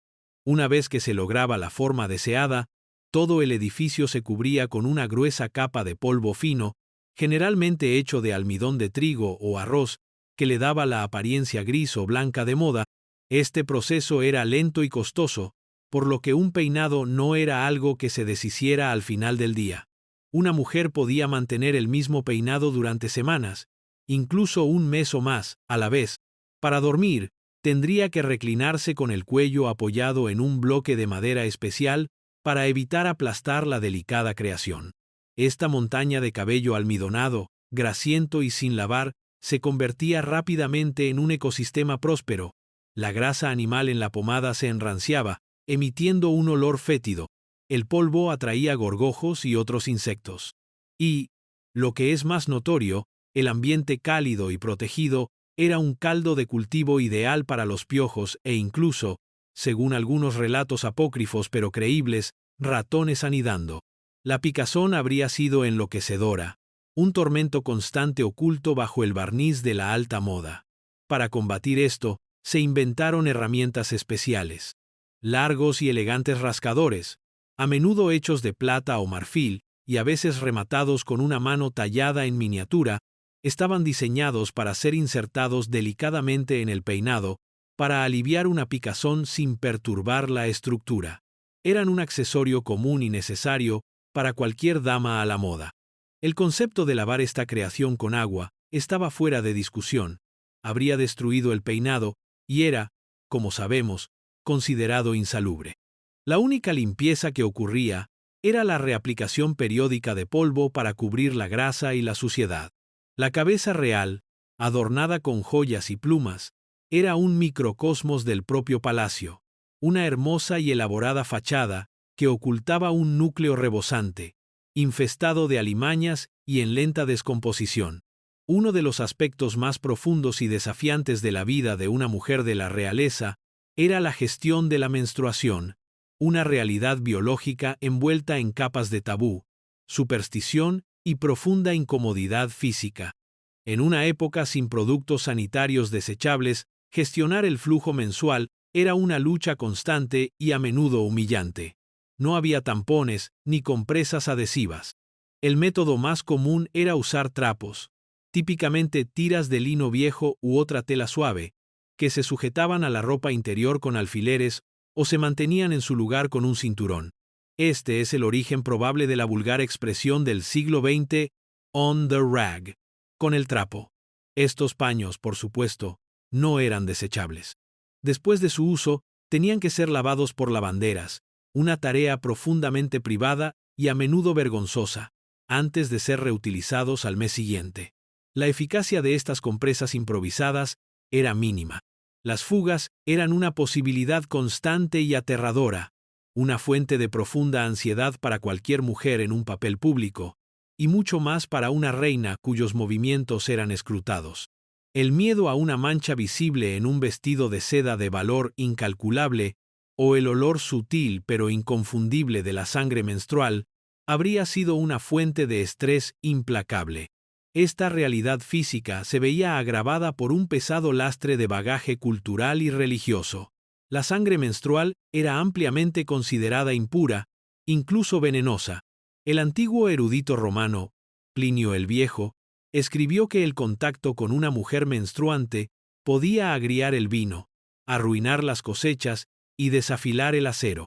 Una vez que se lograba la forma deseada, todo el edificio se cubría con una gruesa capa de polvo fino, generalmente hecho de almidón de trigo o arroz, que le daba la apariencia gris o blanca de moda. Este proceso era lento y costoso, por lo que un peinado no era algo que se deshiciera al final del día. Una mujer podía mantener el mismo peinado durante semanas, incluso un mes o más, a la vez. Para dormir, tendría que reclinarse con el cuello apoyado en un bloque de madera especial para evitar aplastar la delicada creación. Esta montaña de cabello almidonado, grasiento y sin lavar, se convertía rápidamente en un ecosistema próspero. La grasa animal en la pomada se enranciaba, emitiendo un olor fétido. El polvo atraía gorgojos y otros insectos. Y, lo que es más notorio, el ambiente cálido y protegido era un caldo de cultivo ideal para los piojos e incluso, según algunos relatos apócrifos pero creíbles, ratones anidando. La picazón habría sido enloquecedora, un tormento constante oculto bajo el barniz de la alta moda. Para combatir esto, se inventaron herramientas especiales. Largos y elegantes rascadores, a menudo hechos de plata o marfil, y a veces rematados con una mano tallada en miniatura, estaban diseñados para ser insertados delicadamente en el peinado, para aliviar una picazón sin perturbar la estructura. Eran un accesorio común y necesario para cualquier dama a la moda. El concepto de lavar esta creación con agua estaba fuera de discusión. Habría destruido el peinado y era, como sabemos, considerado insalubre. La única limpieza que ocurría era la reaplicación periódica de polvo para cubrir la grasa y la suciedad. La cabeza real, adornada con joyas y plumas, era un microcosmos del propio palacio, una hermosa y elaborada fachada que ocultaba un núcleo rebosante, infestado de alimañas y en lenta descomposición. Uno de los aspectos más profundos y desafiantes de la vida de una mujer de la realeza era la gestión de la menstruación, una realidad biológica envuelta en capas de tabú, superstición y profunda incomodidad física. En una época sin productos sanitarios desechables, gestionar el flujo mensual era una lucha constante y a menudo humillante. No había tampones ni compresas adhesivas. El método más común era usar trapos, típicamente tiras de lino viejo u otra tela suave, que se sujetaban a la ropa interior con alfileres o se mantenían en su lugar con un cinturón. Este es el origen probable de la vulgar expresión del siglo XX, on the rag, con el trapo. Estos paños, por supuesto, no eran desechables. Después de su uso, tenían que ser lavados por lavanderas, una tarea profundamente privada y a menudo vergonzosa, antes de ser reutilizados al mes siguiente. La eficacia de estas compresas improvisadas era mínima. Las fugas eran una posibilidad constante y aterradora, una fuente de profunda ansiedad para cualquier mujer en un papel público, y mucho más para una reina cuyos movimientos eran escrutados. El miedo a una mancha visible en un vestido de seda de valor incalculable, o el olor sutil pero inconfundible de la sangre menstrual, habría sido una fuente de estrés implacable. Esta realidad física se veía agravada por un pesado lastre de bagaje cultural y religioso. La sangre menstrual era ampliamente considerada impura, incluso venenosa. El antiguo erudito romano, Plinio el Viejo, escribió que el contacto con una mujer menstruante podía agriar el vino, arruinar las cosechas y desafilar el acero.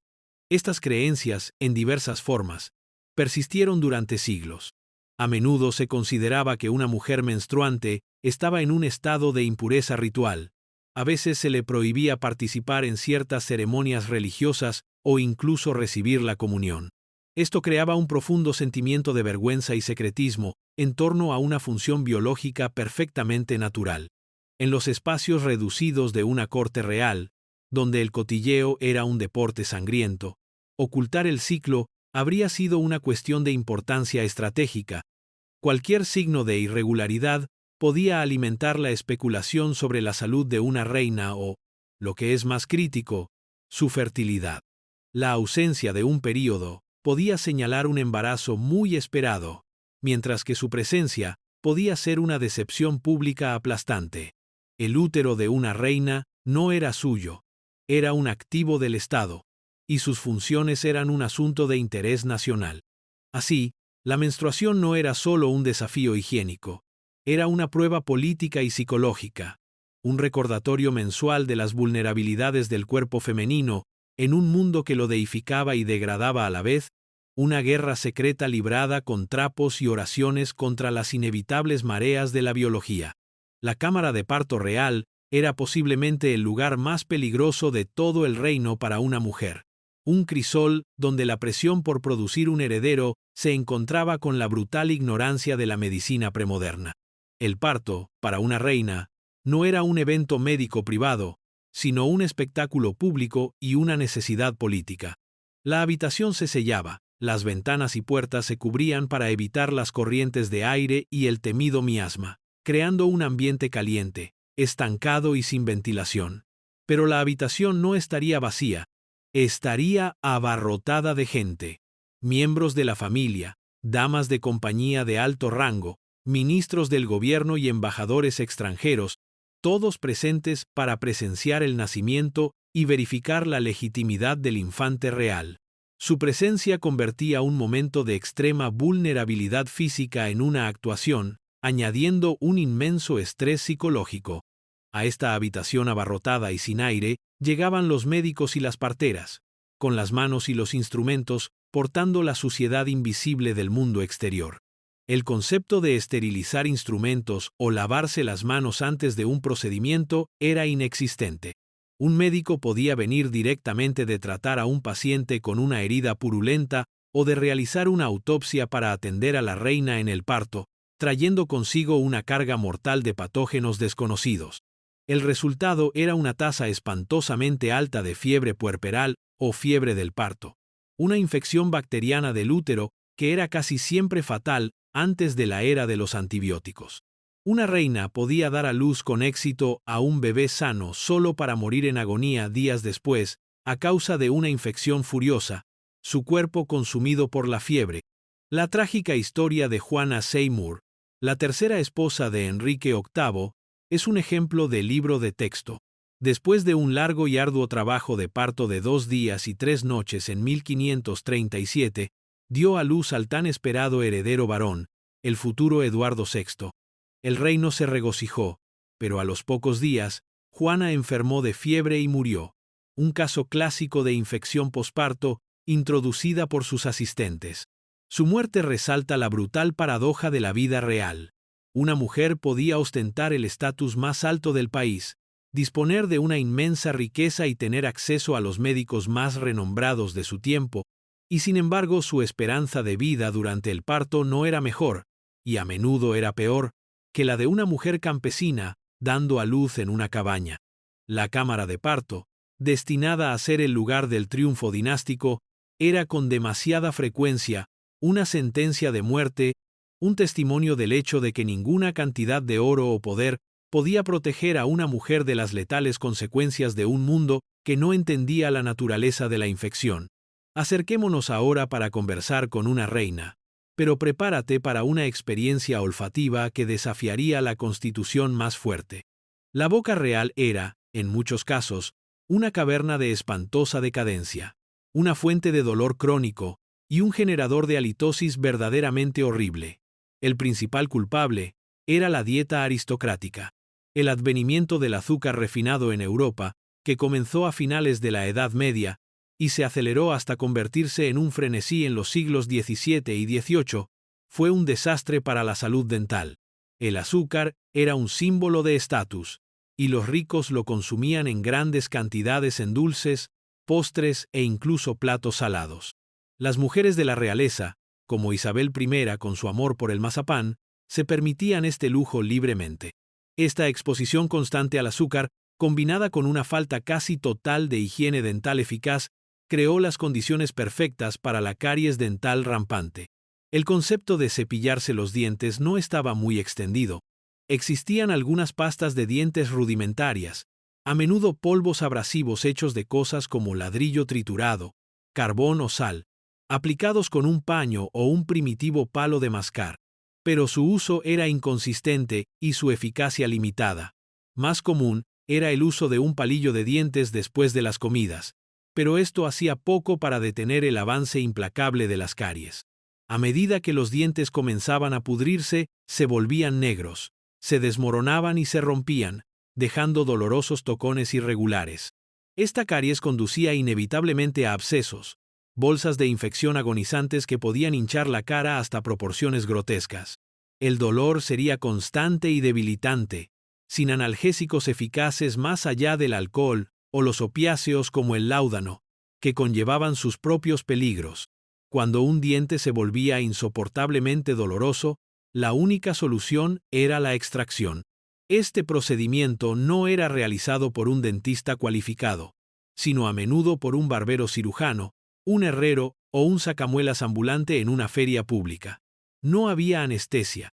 Estas creencias, en diversas formas, persistieron durante siglos. A menudo se consideraba que una mujer menstruante estaba en un estado de impureza ritual. A veces se le prohibía participar en ciertas ceremonias religiosas o incluso recibir la comunión. Esto creaba un profundo sentimiento de vergüenza y secretismo en torno a una función biológica perfectamente natural. En los espacios reducidos de una corte real, donde el cotilleo era un deporte sangriento, ocultar el ciclo habría sido una cuestión de importancia estratégica. Cualquier signo de irregularidad podía alimentar la especulación sobre la salud de una reina o, lo que es más crítico, su fertilidad. La ausencia de un período podía señalar un embarazo muy esperado, mientras que su presencia podía ser una decepción pública aplastante. El útero de una reina no era suyo, era un activo del Estado, y sus funciones eran un asunto de interés nacional. Así, la menstruación no era solo un desafío higiénico, era una prueba política y psicológica, un recordatorio mensual de las vulnerabilidades del cuerpo femenino en un mundo que lo deificaba y degradaba a la vez, una guerra secreta librada con trapos y oraciones contra las inevitables mareas de la biología. La cámara de parto real era posiblemente el lugar más peligroso de todo el reino para una mujer. Un crisol donde la presión por producir un heredero se encontraba con la brutal ignorancia de la medicina premoderna. El parto, para una reina, no era un evento médico privado, sino un espectáculo público y una necesidad política. La habitación se sellaba, las ventanas y puertas se cubrían para evitar las corrientes de aire y el temido miasma, creando un ambiente caliente, estancado y sin ventilación. Pero la habitación no estaría vacía, estaría abarrotada de gente, miembros de la familia, damas de compañía de alto rango, ministros del gobierno y embajadores extranjeros, todos presentes para presenciar el nacimiento y verificar la legitimidad del infante real. Su presencia convertía un momento de extrema vulnerabilidad física en una actuación, añadiendo un inmenso estrés psicológico. A esta habitación abarrotada y sin aire llegaban los médicos y las parteras, con las manos y los instrumentos, portando la suciedad invisible del mundo exterior. El concepto de esterilizar instrumentos o lavarse las manos antes de un procedimiento era inexistente. Un médico podía venir directamente de tratar a un paciente con una herida purulenta o de realizar una autopsia para atender a la reina en el parto, trayendo consigo una carga mortal de patógenos desconocidos. El resultado era una tasa espantosamente alta de fiebre puerperal o fiebre del parto, una infección bacteriana del útero que era casi siempre fatal antes de la era de los antibióticos. Una reina podía dar a luz con éxito a un bebé sano solo para morir en agonía días después, a causa de una infección furiosa, su cuerpo consumido por la fiebre. La trágica historia de Juana Seymour, la tercera esposa de Enrique VIII, es un ejemplo de libro de texto. Después de un largo y arduo trabajo de parto de 2 días y 3 noches en 1537, dio a luz al tan esperado heredero varón, el futuro Eduardo VI. El reino se regocijó, pero a los pocos días, Juana enfermó de fiebre y murió, un caso clásico de infección posparto introducida por sus asistentes. Su muerte resalta la brutal paradoja de la vida real. Una mujer podía ostentar el estatus más alto del país, disponer de una inmensa riqueza y tener acceso a los médicos más renombrados de su tiempo, y sin embargo su esperanza de vida durante el parto no era mejor, y a menudo era peor, que la de una mujer campesina dando a luz en una cabaña. La cámara de parto, destinada a ser el lugar del triunfo dinástico, era con demasiada frecuencia una sentencia de muerte, un testimonio del hecho de que ninguna cantidad de oro o poder podía proteger a una mujer de las letales consecuencias de un mundo que no entendía la naturaleza de la infección. Acerquémonos ahora para conversar con una reina. Pero prepárate para una experiencia olfativa que desafiaría la constitución más fuerte. La boca real era, en muchos casos, una caverna de espantosa decadencia, una fuente de dolor crónico y un generador de halitosis verdaderamente horrible. El principal culpable era la dieta aristocrática. El advenimiento del azúcar refinado en Europa, que comenzó a finales de la Edad Media, y se aceleró hasta convertirse en un frenesí en los siglos XVII y XVIII, fue un desastre para la salud dental. El azúcar era un símbolo de estatus, y los ricos lo consumían en grandes cantidades en dulces, postres e incluso platos salados. Las mujeres de la realeza, como Isabel I con su amor por el mazapán, se permitían este lujo libremente. Esta exposición constante al azúcar, combinada con una falta casi total de higiene dental eficaz, creó las condiciones perfectas para la caries dental rampante. El concepto de cepillarse los dientes no estaba muy extendido. Existían algunas pastas de dientes rudimentarias, a menudo polvos abrasivos hechos de cosas como ladrillo triturado, carbón o sal, aplicados con un paño o un primitivo palo de mascar. Pero su uso era inconsistente y su eficacia limitada. Más común era el uso de un palillo de dientes después de las comidas, pero esto hacía poco para detener el avance implacable de las caries. A medida que los dientes comenzaban a pudrirse, se volvían negros, se desmoronaban y se rompían, dejando dolorosos tocones irregulares. Esta caries conducía inevitablemente a abscesos, bolsas de infección agonizantes que podían hinchar la cara hasta proporciones grotescas. El dolor sería constante y debilitante, sin analgésicos eficaces más allá del alcohol o los opiáceos como el láudano, que conllevaban sus propios peligros. Cuando un diente se volvía insoportablemente doloroso, la única solución era la extracción. Este procedimiento no era realizado por un dentista cualificado, sino a menudo por un barbero cirujano, un herrero o un sacamuelas ambulante en una feria pública. No había anestesia.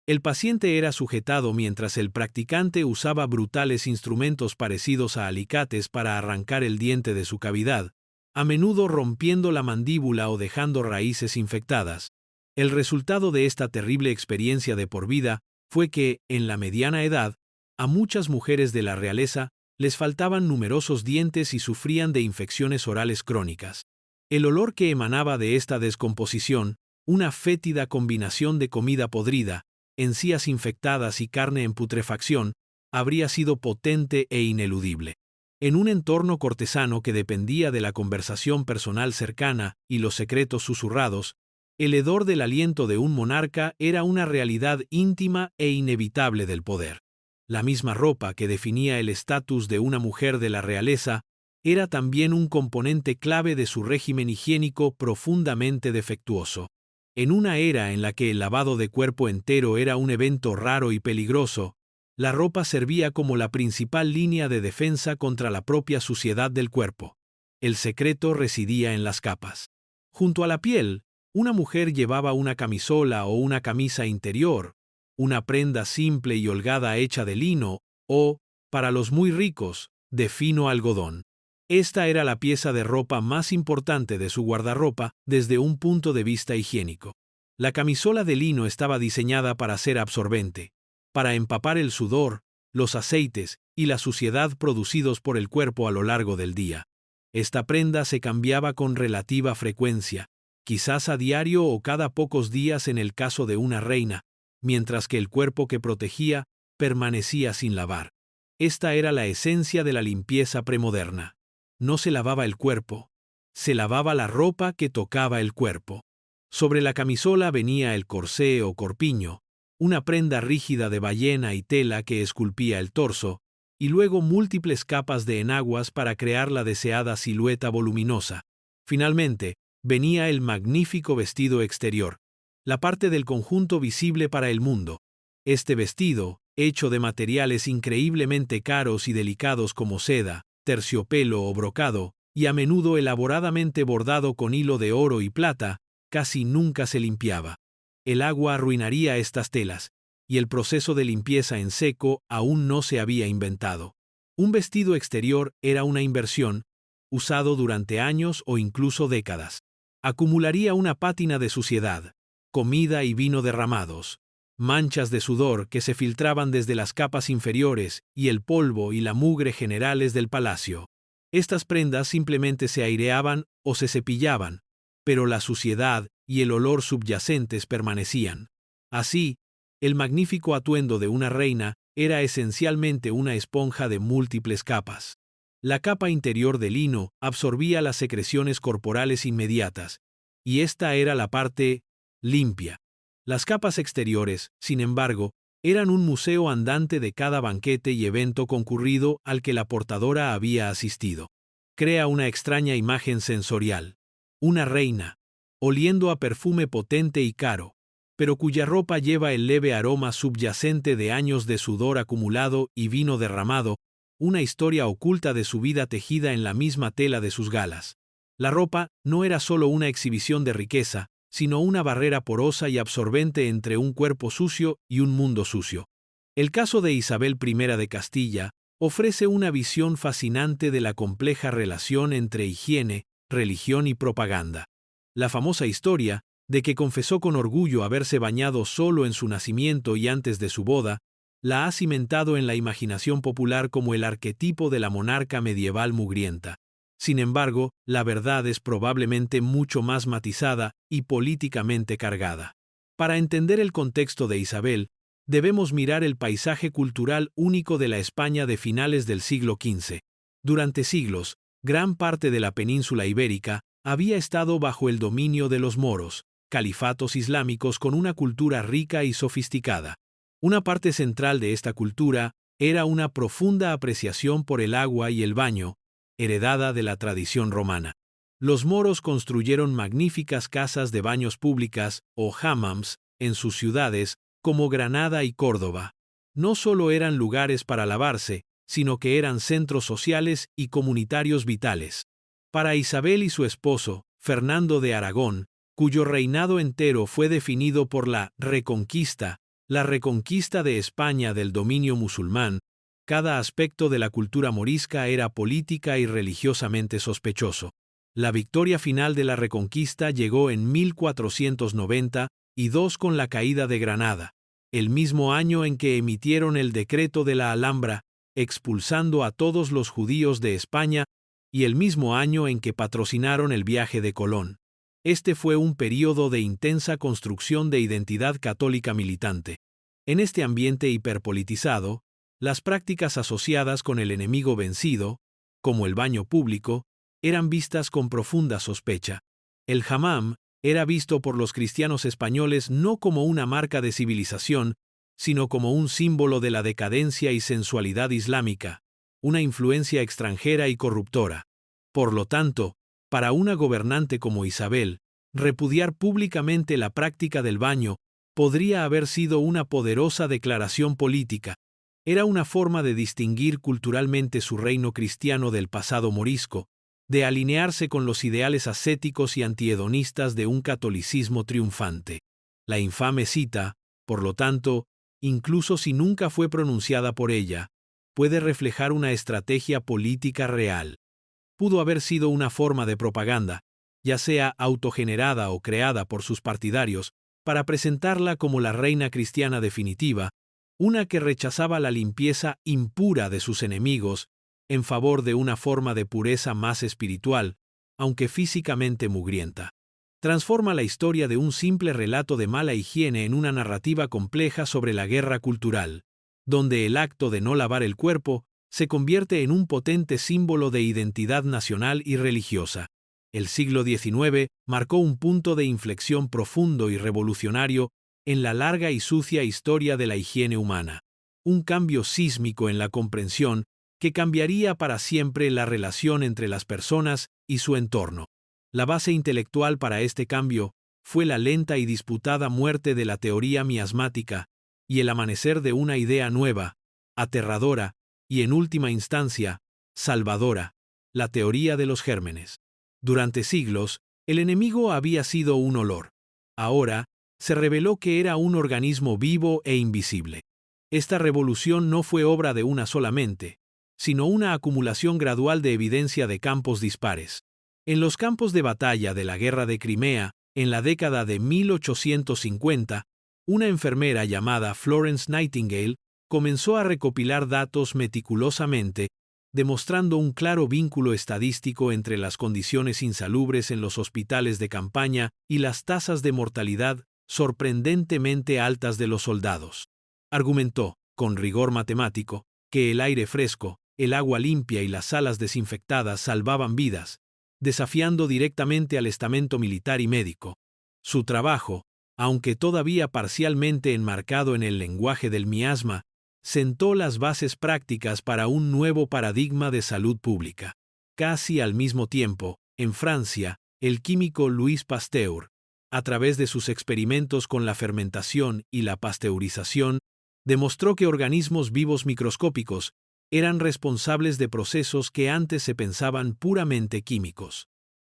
El paciente era sujetado mientras el practicante usaba brutales instrumentos parecidos a alicates para arrancar el diente de su cavidad, a menudo rompiendo la mandíbula o dejando raíces infectadas. El resultado de esta terrible experiencia de por vida fue que, en la mediana edad, a muchas mujeres de la realeza les faltaban numerosos dientes y sufrían de infecciones orales crónicas. El olor que emanaba de esta descomposición, una fétida combinación de comida podrida, encías infectadas y carne en putrefacción, habría sido potente e ineludible. En un entorno cortesano que dependía de la conversación personal cercana y los secretos susurrados, el hedor del aliento de un monarca era una realidad íntima e inevitable del poder. La misma ropa que definía el estatus de una mujer de la realeza era también un componente clave de su régimen higiénico profundamente defectuoso. En una era en la que el lavado de cuerpo entero era un evento raro y peligroso, la ropa servía como la principal línea de defensa contra la propia suciedad del cuerpo. El secreto residía en las capas. Junto a la piel, una mujer llevaba una camisola o una camisa interior, una prenda simple y holgada hecha de lino o, para los muy ricos, de fino algodón. Esta era la pieza de ropa más importante de su guardarropa desde un punto de vista higiénico. La camisola de lino estaba diseñada para ser absorbente, para empapar el sudor, los aceites y la suciedad producidos por el cuerpo a lo largo del día. Esta prenda se cambiaba con relativa frecuencia, quizás a diario o cada pocos días en el caso de una reina, mientras que el cuerpo que protegía permanecía sin lavar. Esta era la esencia de la limpieza premoderna. No se lavaba el cuerpo, se lavaba la ropa que tocaba el cuerpo. Sobre la camisola venía el corsé o corpiño, una prenda rígida de ballena y tela que esculpía el torso, y luego múltiples capas de enaguas para crear la deseada silueta voluminosa. Finalmente, venía el magnífico vestido exterior, la parte del conjunto visible para el mundo. Este vestido, hecho de materiales increíblemente caros y delicados como seda, terciopelo o brocado, y a menudo elaboradamente bordado con hilo de oro y plata, casi nunca se limpiaba. El agua arruinaría estas telas, y el proceso de limpieza en seco aún no se había inventado. Un vestido exterior era una inversión, usado durante años o incluso décadas. Acumularía una pátina de suciedad, comida y vino derramados, manchas de sudor que se filtraban desde las capas inferiores y el polvo y la mugre generales del palacio. Estas prendas simplemente se aireaban o se cepillaban, pero la suciedad y el olor subyacentes permanecían. Así, el magnífico atuendo de una reina era esencialmente una esponja de múltiples capas. La capa interior de lino absorbía las secreciones corporales inmediatas, y esta era la parte limpia. Las capas exteriores, sin embargo, eran un museo andante de cada banquete y evento concurrido al que la portadora había asistido. Crea una extraña imagen sensorial. Una reina, oliendo a perfume potente y caro, pero cuya ropa lleva el leve aroma subyacente de años de sudor acumulado y vino derramado, una historia oculta de su vida tejida en la misma tela de sus galas. La ropa no era solo una exhibición de riqueza, sino una barrera porosa y absorbente entre un cuerpo sucio y un mundo sucio. El caso de Isabel I de Castilla ofrece una visión fascinante de la compleja relación entre higiene, religión y propaganda. La famosa historia, de que confesó con orgullo haberse bañado solo en su nacimiento y antes de su boda, la ha cimentado en la imaginación popular como el arquetipo de la monarca medieval mugrienta. Sin embargo, la verdad es probablemente mucho más matizada y políticamente cargada. Para entender el contexto de Isabel, debemos mirar el paisaje cultural único de la España de finales del siglo XV. Durante siglos, gran parte de la península ibérica había estado bajo el dominio de los moros, califatos islámicos con una cultura rica y sofisticada. Una parte central de esta cultura era una profunda apreciación por el agua y el baño, heredada de la tradición romana. Los moros construyeron magníficas casas de baños públicas, o hammams, en sus ciudades, como Granada y Córdoba. No solo eran lugares para lavarse, sino que eran centros sociales y comunitarios vitales. Para Isabel y su esposo, Fernando de Aragón, cuyo reinado entero fue definido por la Reconquista de España del dominio musulmán, cada aspecto de la cultura morisca era política y religiosamente sospechoso. La victoria final de la Reconquista llegó en 1492 con la caída de Granada, el mismo año en que emitieron el decreto de la Alhambra, expulsando a todos los judíos de España, y el mismo año en que patrocinaron el viaje de Colón. Este fue un período de intensa construcción de identidad católica militante. En este ambiente hiperpolitizado, las prácticas asociadas con el enemigo vencido, como el baño público, eran vistas con profunda sospecha. El hammam era visto por los cristianos españoles no como una marca de civilización, sino como un símbolo de la decadencia y sensualidad islámica, una influencia extranjera y corruptora. Por lo tanto, para una gobernante como Isabel, repudiar públicamente la práctica del baño podría haber sido una poderosa declaración política. Era una forma de distinguir culturalmente su reino cristiano del pasado morisco, de alinearse con los ideales ascéticos y antihedonistas de un catolicismo triunfante. La infame cita, por lo tanto, incluso si nunca fue pronunciada por ella, puede reflejar una estrategia política real. Pudo haber sido una forma de propaganda, ya sea autogenerada o creada por sus partidarios, para presentarla como la reina cristiana definitiva, una que rechazaba la limpieza impura de sus enemigos en favor de una forma de pureza más espiritual, aunque físicamente mugrienta. Transforma la historia de un simple relato de mala higiene en una narrativa compleja sobre la guerra cultural, donde el acto de no lavar el cuerpo se convierte en un potente símbolo de identidad nacional y religiosa. El siglo XIX marcó un punto de inflexión profundo y revolucionario en la larga y sucia historia de la higiene humana. Un cambio sísmico en la comprensión que cambiaría para siempre la relación entre las personas y su entorno. La base intelectual para este cambio fue la lenta y disputada muerte de la teoría miasmática y el amanecer de una idea nueva, aterradora y, en última instancia, salvadora, la teoría de los gérmenes. Durante siglos, el enemigo había sido un olor. Ahora, se reveló que era un organismo vivo e invisible. Esta revolución no fue obra de una sola mente, sino una acumulación gradual de evidencia de campos dispares. En los campos de batalla de la Guerra de Crimea, en la década de 1850, una enfermera llamada Florence Nightingale comenzó a recopilar datos meticulosamente, demostrando un claro vínculo estadístico entre las condiciones insalubres en los hospitales de campaña y las tasas de mortalidad sorprendentemente altas de los soldados. Argumentó, con rigor matemático, que el aire fresco, el agua limpia y las salas desinfectadas salvaban vidas, desafiando directamente al estamento militar y médico. Su trabajo, aunque todavía parcialmente enmarcado en el lenguaje del miasma, sentó las bases prácticas para un nuevo paradigma de salud pública. Casi al mismo tiempo, en Francia, el químico Louis Pasteur, a través de sus experimentos con la fermentación y la pasteurización, demostró que organismos vivos microscópicos eran responsables de procesos que antes se pensaban puramente químicos.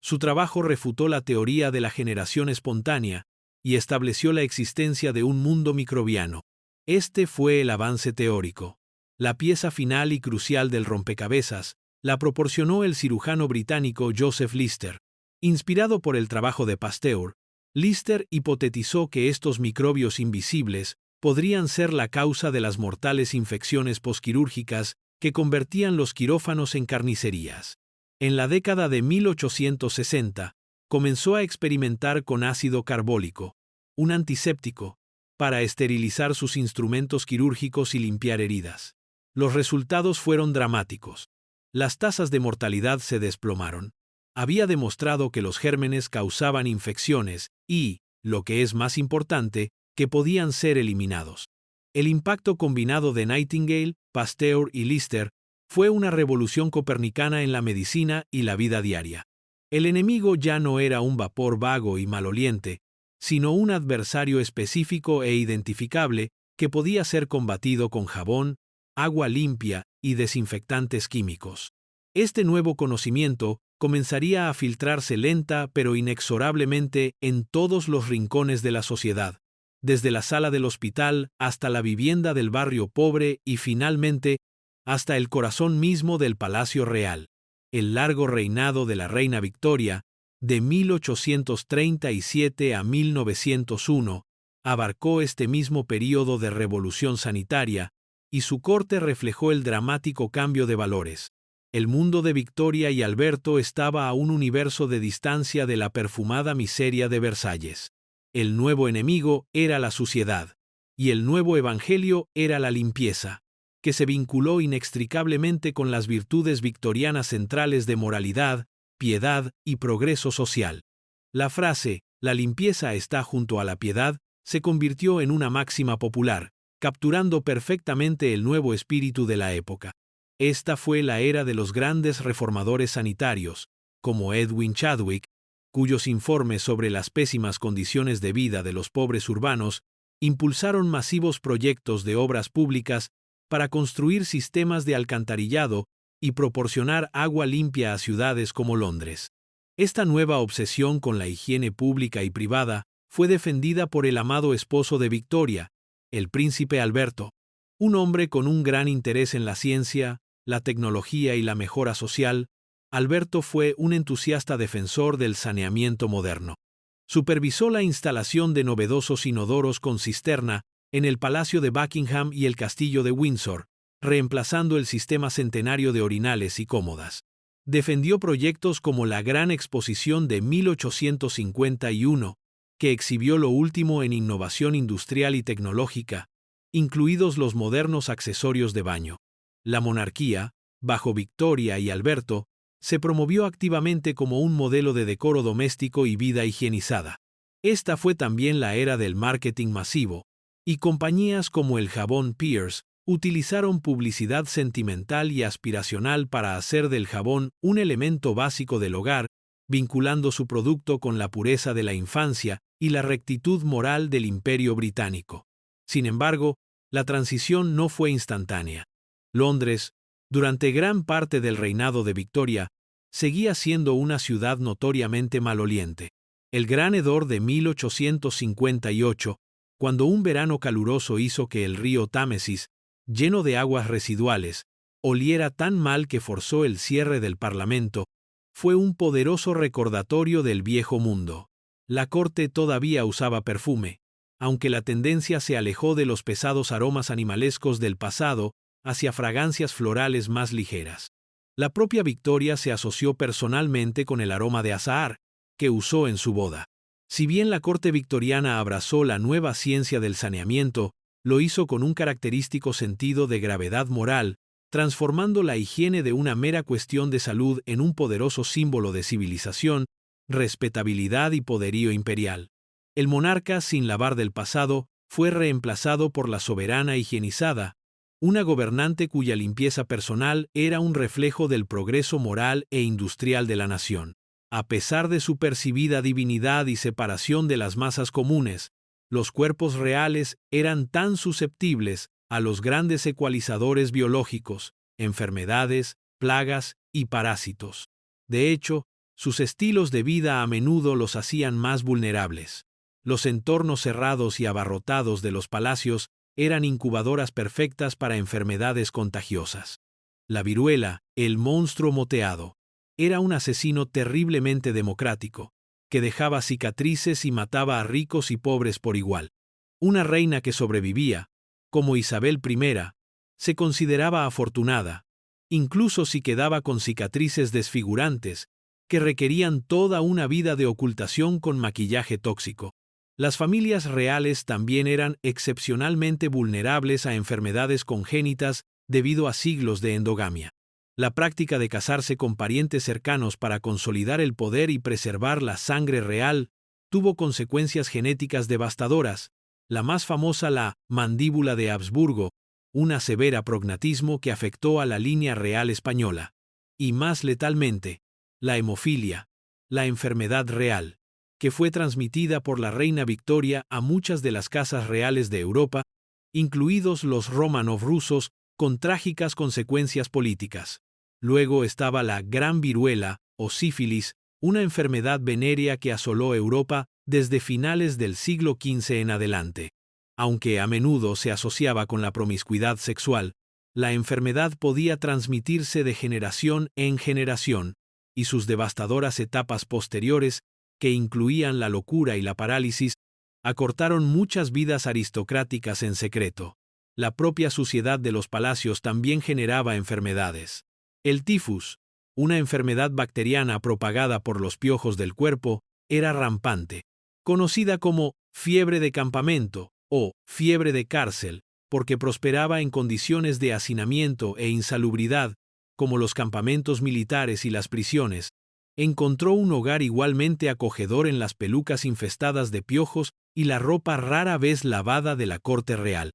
Su trabajo refutó la teoría de la generación espontánea y estableció la existencia de un mundo microbiano. Este fue el avance teórico. La pieza final y crucial del rompecabezas la proporcionó el cirujano británico Joseph Lister. Inspirado por el trabajo de Pasteur, Lister hipotetizó que estos microbios invisibles podrían ser la causa de las mortales infecciones posquirúrgicas que convertían los quirófanos en carnicerías. En la década de 1860, comenzó a experimentar con ácido carbólico, un antiséptico, para esterilizar sus instrumentos quirúrgicos y limpiar heridas. Los resultados fueron dramáticos. Las tasas de mortalidad se desplomaron. Había demostrado que los gérmenes causaban infecciones y, lo que es más importante, que podían ser eliminados. El impacto combinado de Nightingale, Pasteur y Lister fue una revolución copernicana en la medicina y la vida diaria. El enemigo ya no era un vapor vago y maloliente, sino un adversario específico e identificable que podía ser combatido con jabón, agua limpia y desinfectantes químicos. Este nuevo conocimiento comenzaría a filtrarse lenta pero inexorablemente en todos los rincones de la sociedad, desde la sala del hospital hasta la vivienda del barrio pobre y finalmente hasta el corazón mismo del Palacio Real. El largo reinado de la reina Victoria, de 1837 a 1901, abarcó este mismo período de revolución sanitaria, y su corte reflejó el dramático cambio de valores. El mundo de Victoria y Alberto estaba a un universo de distancia de la perfumada miseria de Versalles. El nuevo enemigo era la suciedad, y el nuevo evangelio era la limpieza, que se vinculó inextricablemente con las virtudes victorianas centrales de moralidad, piedad y progreso social. La frase, "la limpieza está junto a la piedad", se convirtió en una máxima popular, capturando perfectamente el nuevo espíritu de la época. Esta fue la era de los grandes reformadores sanitarios, como Edwin Chadwick, cuyos informes sobre las pésimas condiciones de vida de los pobres urbanos impulsaron masivos proyectos de obras públicas para construir sistemas de alcantarillado y proporcionar agua limpia a ciudades como Londres. Esta nueva obsesión con la higiene pública y privada fue defendida por el amado esposo de Victoria, el príncipe Alberto, un hombre con un gran interés en la ciencia, la tecnología y la mejora social. Alberto fue un entusiasta defensor del saneamiento moderno. Supervisó la instalación de novedosos inodoros con cisterna en el Palacio de Buckingham y el Castillo de Windsor, reemplazando el sistema centenario de orinales y cómodas. Defendió proyectos como la Gran Exposición de 1851, que exhibió lo último en innovación industrial y tecnológica, incluidos los modernos accesorios de baño. La monarquía, bajo Victoria y Alberto, se promovió activamente como un modelo de decoro doméstico y vida higienizada. Esta fue también la era del marketing masivo, y compañías como el jabón Pears utilizaron publicidad sentimental y aspiracional para hacer del jabón un elemento básico del hogar, vinculando su producto con la pureza de la infancia y la rectitud moral del Imperio Británico. Sin embargo, la transición no fue instantánea. Londres, durante gran parte del reinado de Victoria, seguía siendo una ciudad notoriamente maloliente. El gran hedor de 1858, cuando un verano caluroso hizo que el río Támesis, lleno de aguas residuales, oliera tan mal que forzó el cierre del Parlamento, fue un poderoso recordatorio del viejo mundo. La corte todavía usaba perfume, aunque la tendencia se alejó de los pesados aromas animalescos del pasado hacia fragancias florales más ligeras. La propia Victoria se asoció personalmente con el aroma de azahar, que usó en su boda. Si bien la corte victoriana abrazó la nueva ciencia del saneamiento, lo hizo con un característico sentido de gravedad moral, transformando la higiene de una mera cuestión de salud en un poderoso símbolo de civilización, respetabilidad y poderío imperial. El monarca sin lavar del pasado fue reemplazado por la soberana higienizada, una gobernante cuya limpieza personal era un reflejo del progreso moral e industrial de la nación. A pesar de su percibida divinidad y separación de las masas comunes, los cuerpos reales eran tan susceptibles a los grandes ecualizadores biológicos, enfermedades, plagas y parásitos. De hecho, Sus estilos de vida a menudo los hacían más vulnerables. Los entornos cerrados y abarrotados de los palacios eran incubadoras perfectas para enfermedades contagiosas. La viruela, el monstruo moteado, era un asesino terriblemente democrático, que dejaba cicatrices y mataba a ricos y pobres por igual. Una reina que sobrevivía, como Isabel I, se consideraba afortunada, incluso si quedaba con cicatrices desfigurantes, que requerían toda una vida de ocultación con maquillaje tóxico. Las familias reales también eran excepcionalmente vulnerables a enfermedades congénitas debido a siglos de endogamia. La práctica de casarse con parientes cercanos para consolidar el poder y preservar la sangre real tuvo consecuencias genéticas devastadoras, la más famosa la mandíbula de Habsburgo, una severa prognatismo que afectó a la línea real española, y más letalmente, la hemofilia, la enfermedad real, que fue transmitida por la reina Victoria a muchas de las casas reales de Europa, incluidos los Románov rusos, con trágicas consecuencias políticas. Luego estaba la gran viruela, o sífilis, una enfermedad venérea que asoló Europa desde finales del siglo XV en adelante. Aunque a menudo se asociaba con la promiscuidad sexual, la enfermedad podía transmitirse de generación en generación, y sus devastadoras etapas posteriores, que incluían la locura y la parálisis, acortaron muchas vidas aristocráticas en secreto. La propia suciedad de los palacios también generaba enfermedades. El tifus, una enfermedad bacteriana propagada por los piojos del cuerpo, era rampante, conocida como fiebre de campamento o fiebre de cárcel, porque prosperaba en condiciones de hacinamiento e insalubridad, como los campamentos militares y las prisiones. Encontró un hogar igualmente acogedor en las pelucas infestadas de piojos y la ropa rara vez lavada de la corte real.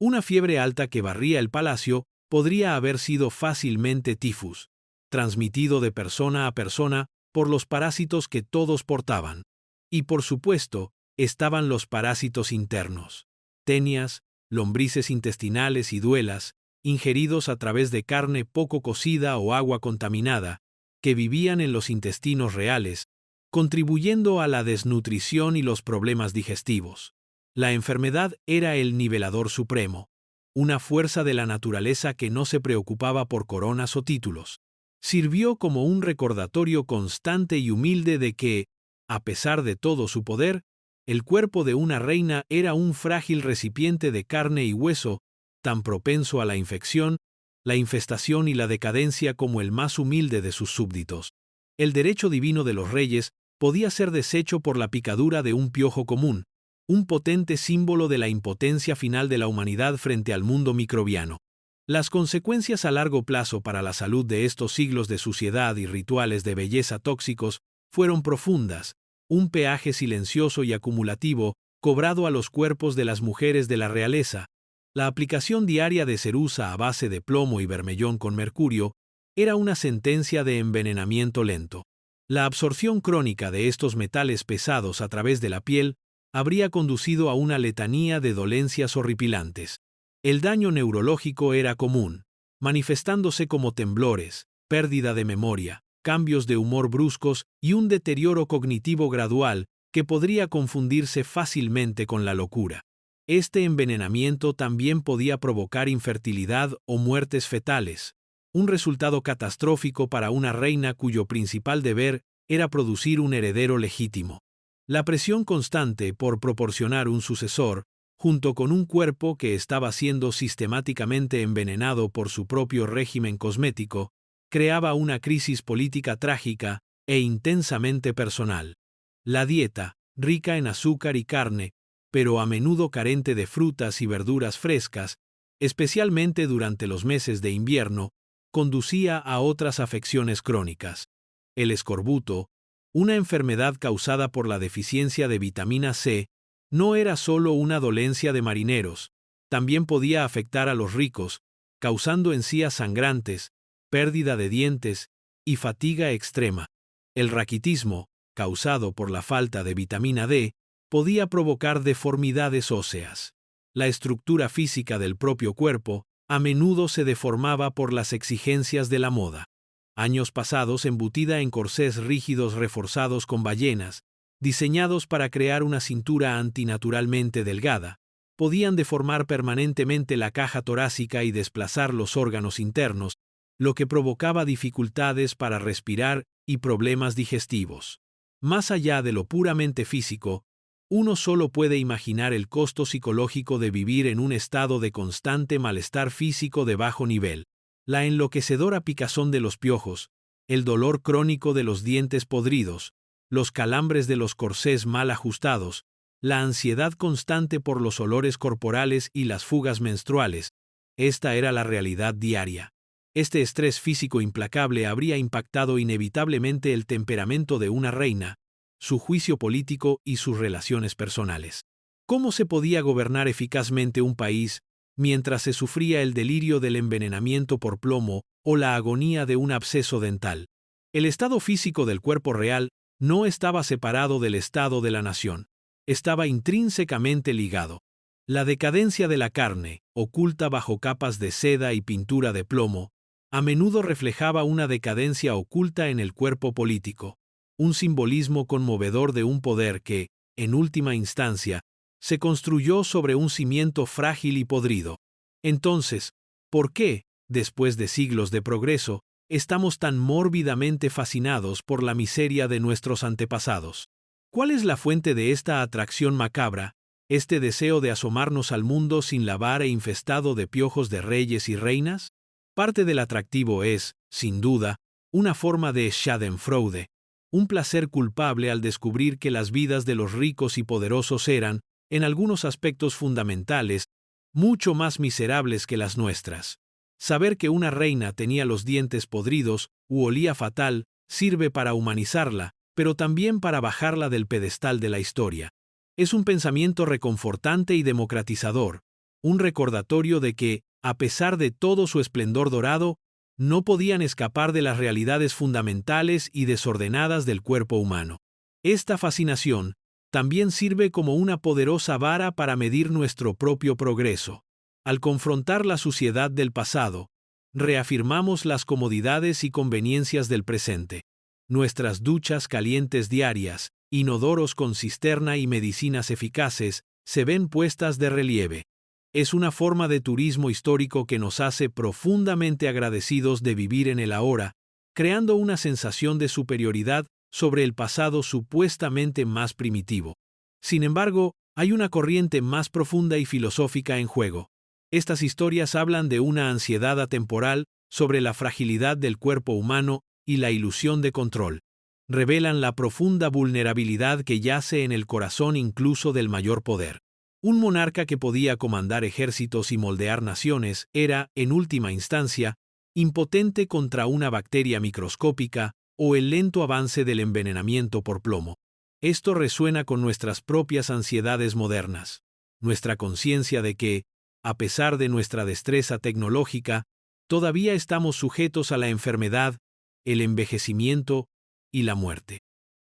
Una fiebre alta que barría el palacio podría haber sido fácilmente tifus, transmitido de persona a persona por los parásitos que todos portaban. Y por supuesto, estaban los parásitos internos, tenias, lombrices intestinales y duelas, ingeridos a través de carne poco cocida o agua contaminada, que vivían en los intestinos reales, contribuyendo a la desnutrición y los problemas digestivos. La enfermedad era el nivelador supremo, una fuerza de la naturaleza que no se preocupaba por coronas o títulos. Sirvió como un recordatorio constante y humilde de que, a pesar de todo su poder, el cuerpo de una reina era un frágil recipiente de carne y hueso, tan propenso a la infección, la infestación y la decadencia como el más humilde de sus súbditos. El derecho divino de los reyes podía ser deshecho por la picadura de un piojo común, un potente símbolo de la impotencia final de la humanidad frente al mundo microbiano. Las consecuencias a largo plazo para la salud de estos siglos de suciedad y rituales de belleza tóxicos fueron profundas, un peaje silencioso y acumulativo cobrado a los cuerpos de las mujeres de la realeza. La aplicación diaria de ceruza a base de plomo y bermellón con mercurio era una sentencia de envenenamiento lento. La absorción crónica de estos metales pesados a través de la piel habría conducido a una letanía de dolencias horripilantes. El daño neurológico era común, manifestándose como temblores, pérdida de memoria, cambios de humor bruscos y un deterioro cognitivo gradual que podría confundirse fácilmente con la locura. Este envenenamiento también podía provocar infertilidad o muertes fetales, un resultado catastrófico para una reina cuyo principal deber era producir un heredero legítimo. La presión constante por proporcionar un sucesor, junto con un cuerpo que estaba siendo sistemáticamente envenenado por su propio régimen cosmético, creaba una crisis política trágica e intensamente personal. La dieta, rica en azúcar y carne, pero a menudo carente de frutas y verduras frescas, especialmente durante los meses de invierno, conducía a otras afecciones crónicas. El escorbuto, una enfermedad causada por la deficiencia de vitamina C, no era solo una dolencia de marineros, también podía afectar a los ricos, causando encías sangrantes, pérdida de dientes y fatiga extrema. El raquitismo, causado por la falta de vitamina D, podía provocar deformidades óseas. La estructura física del propio cuerpo a menudo se deformaba por las exigencias de la moda. años pasados embutida en corsés rígidos reforzados con ballenas, diseñados para crear una cintura antinaturalmente delgada, podían deformar permanentemente la caja torácica y desplazar los órganos internos, lo que provocaba dificultades para respirar y problemas digestivos. Más allá de lo puramente físico, uno solo puede imaginar el costo psicológico de vivir en un estado de constante malestar físico de bajo nivel, la enloquecedora picazón de los piojos, el dolor crónico de los dientes podridos, los calambres de los corsés mal ajustados, la ansiedad constante por los olores corporales y las fugas menstruales. Esta era la realidad diaria. Este estrés físico implacable habría impactado inevitablemente el temperamento de una reina, su juicio político y sus relaciones personales. ¿Cómo se podía gobernar eficazmente un país mientras se sufría el delirio del envenenamiento por plomo o la agonía de un absceso dental? El estado físico del cuerpo real no estaba separado del estado de la nación. Estaba intrínsecamente ligado. La decadencia de la carne, oculta bajo capas de seda y pintura de plomo, a menudo reflejaba una decadencia oculta en el cuerpo político, un simbolismo conmovedor de un poder que, en última instancia, se construyó sobre un cimiento frágil y podrido. Entonces, ¿por qué, después de siglos de progreso, estamos tan mórbidamente fascinados por la miseria de nuestros antepasados? ¿Cuál es la fuente de esta atracción macabra, este deseo de asomarnos al mundo sin lavar e infestado de piojos de reyes y reinas? Parte del atractivo es, sin duda, una forma de schadenfreude, un placer culpable al descubrir que las vidas de los ricos y poderosos eran, en algunos aspectos fundamentales, mucho más miserables que las nuestras. Saber que una reina tenía los dientes podridos u olía fatal sirve para humanizarla, pero también para bajarla del pedestal de la historia. Es un pensamiento reconfortante y democratizador, un recordatorio de que, a pesar de todo su esplendor dorado, no podían escapar de las realidades fundamentales y desordenadas del cuerpo humano. Esta fascinación también sirve como una poderosa vara para medir nuestro propio progreso. Al confrontar la suciedad del pasado, reafirmamos las comodidades y conveniencias del presente. Nuestras duchas calientes diarias, inodoros con cisterna y medicinas eficaces, se ven puestas de relieve. Es una forma de turismo histórico que nos hace profundamente agradecidos de vivir en el ahora, creando una sensación de superioridad sobre el pasado supuestamente más primitivo. Sin embargo, hay una corriente más profunda y filosófica en juego. Estas historias hablan de una ansiedad atemporal sobre la fragilidad del cuerpo humano y la ilusión de control. Revelan la profunda vulnerabilidad que yace en el corazón incluso del mayor poder. Un monarca que podía comandar ejércitos y moldear naciones era, en última instancia, impotente contra una bacteria microscópica o el lento avance del envenenamiento por plomo. Esto resuena con nuestras propias ansiedades modernas, nuestra conciencia de que, a pesar de nuestra destreza tecnológica, todavía estamos sujetos a la enfermedad, el envejecimiento y la muerte.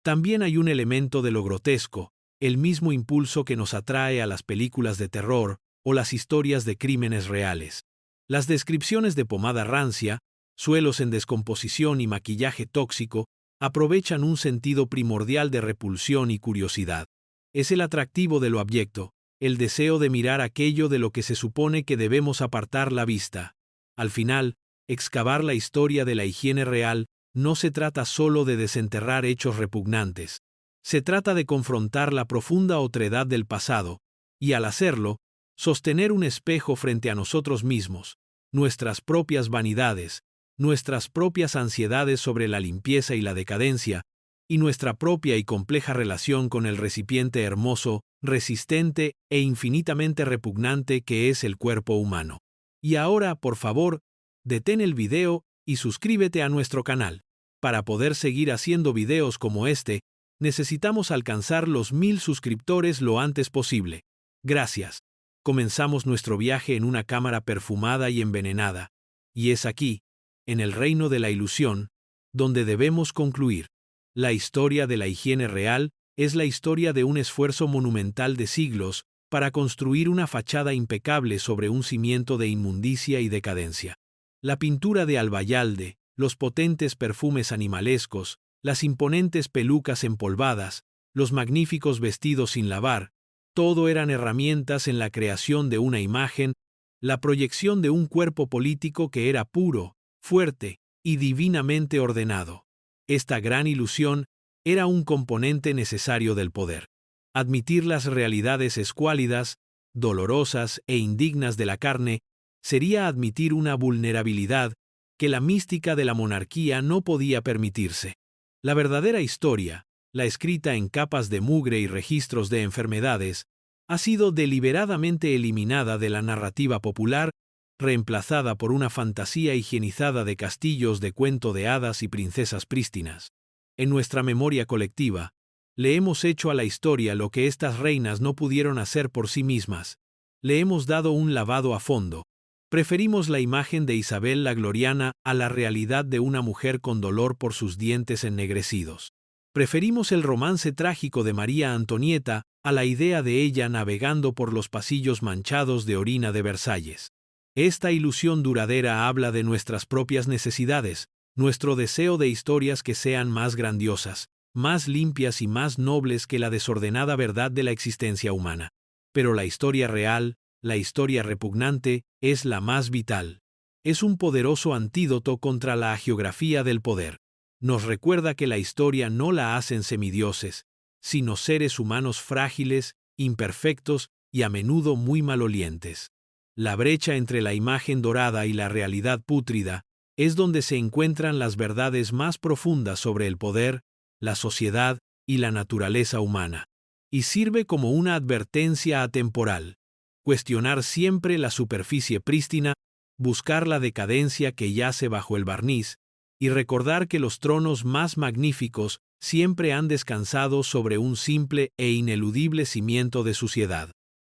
También hay un elemento de lo grotesco, el mismo impulso que nos atrae a las películas de terror o las historias de crímenes reales. Las descripciones de pomada rancia, suelos en descomposición y maquillaje tóxico aprovechan un sentido primordial de repulsión y curiosidad. Es el atractivo de lo abyecto, el deseo de mirar aquello de lo que se supone que debemos apartar la vista. Al final, excavar la historia de la higiene real no se trata solo de desenterrar hechos repugnantes. Se trata de confrontar la profunda otredad del pasado, y al hacerlo, sostener un espejo frente a nosotros mismos, nuestras propias vanidades, nuestras propias ansiedades sobre la limpieza y la decadencia, y nuestra propia y compleja relación con el recipiente hermoso, resistente e infinitamente repugnante que es el cuerpo humano. Y ahora, por favor, detén el video y suscríbete a nuestro canal. Para poder seguir haciendo videos como este, necesitamos alcanzar los 1000 suscriptores lo antes posible. Gracias. Comenzamos nuestro viaje en una cámara perfumada y envenenada. Y es aquí, en el reino de la ilusión, donde debemos concluir. La historia de la higiene real es la historia de un esfuerzo monumental de siglos para construir una fachada impecable sobre un cimiento de inmundicia y decadencia. La pintura de Albayalde, los potentes perfumes animalescos, las imponentes pelucas empolvadas, los magníficos vestidos sin lavar, todo eran herramientas en la creación de una imagen, la proyección de un cuerpo político que era puro, fuerte y divinamente ordenado. Esta gran ilusión era un componente necesario del poder. Admitir las realidades escuálidas, dolorosas e indignas de la carne sería admitir una vulnerabilidad que la mística de la monarquía no podía permitirse. La verdadera historia, la escrita en capas de mugre y registros de enfermedades, ha sido deliberadamente eliminada de la narrativa popular, reemplazada por una fantasía higienizada de castillos de cuento de hadas y princesas prístinas. En nuestra memoria colectiva, le hemos hecho a la historia lo que estas reinas no pudieron hacer por sí mismas. Le hemos dado un lavado a fondo. Preferimos la imagen de Isabel la Gloriana a la realidad de una mujer con dolor por sus dientes ennegrecidos. Preferimos el romance trágico de María Antonieta a la idea de ella navegando por los pasillos manchados de orina de Versalles. Esta ilusión duradera habla de nuestras propias necesidades, nuestro deseo de historias que sean más grandiosas, más limpias y más nobles que la desordenada verdad de la existencia humana. Pero la historia real, la historia repugnante, es la más vital. Es un poderoso antídoto contra la hagiografía del poder. Nos recuerda que la historia no la hacen semidioses, sino seres humanos frágiles, imperfectos y a menudo muy malolientes. La brecha entre la imagen dorada y la realidad pútrida es donde se encuentran las verdades más profundas sobre el poder, la sociedad y la naturaleza humana. Y sirve como una advertencia atemporal. Cuestionar siempre la superficie prístina, buscar la decadencia que yace bajo el barniz, y recordar que los tronos más magníficos siempre han descansado sobre un simple e ineludible cimiento de suciedad.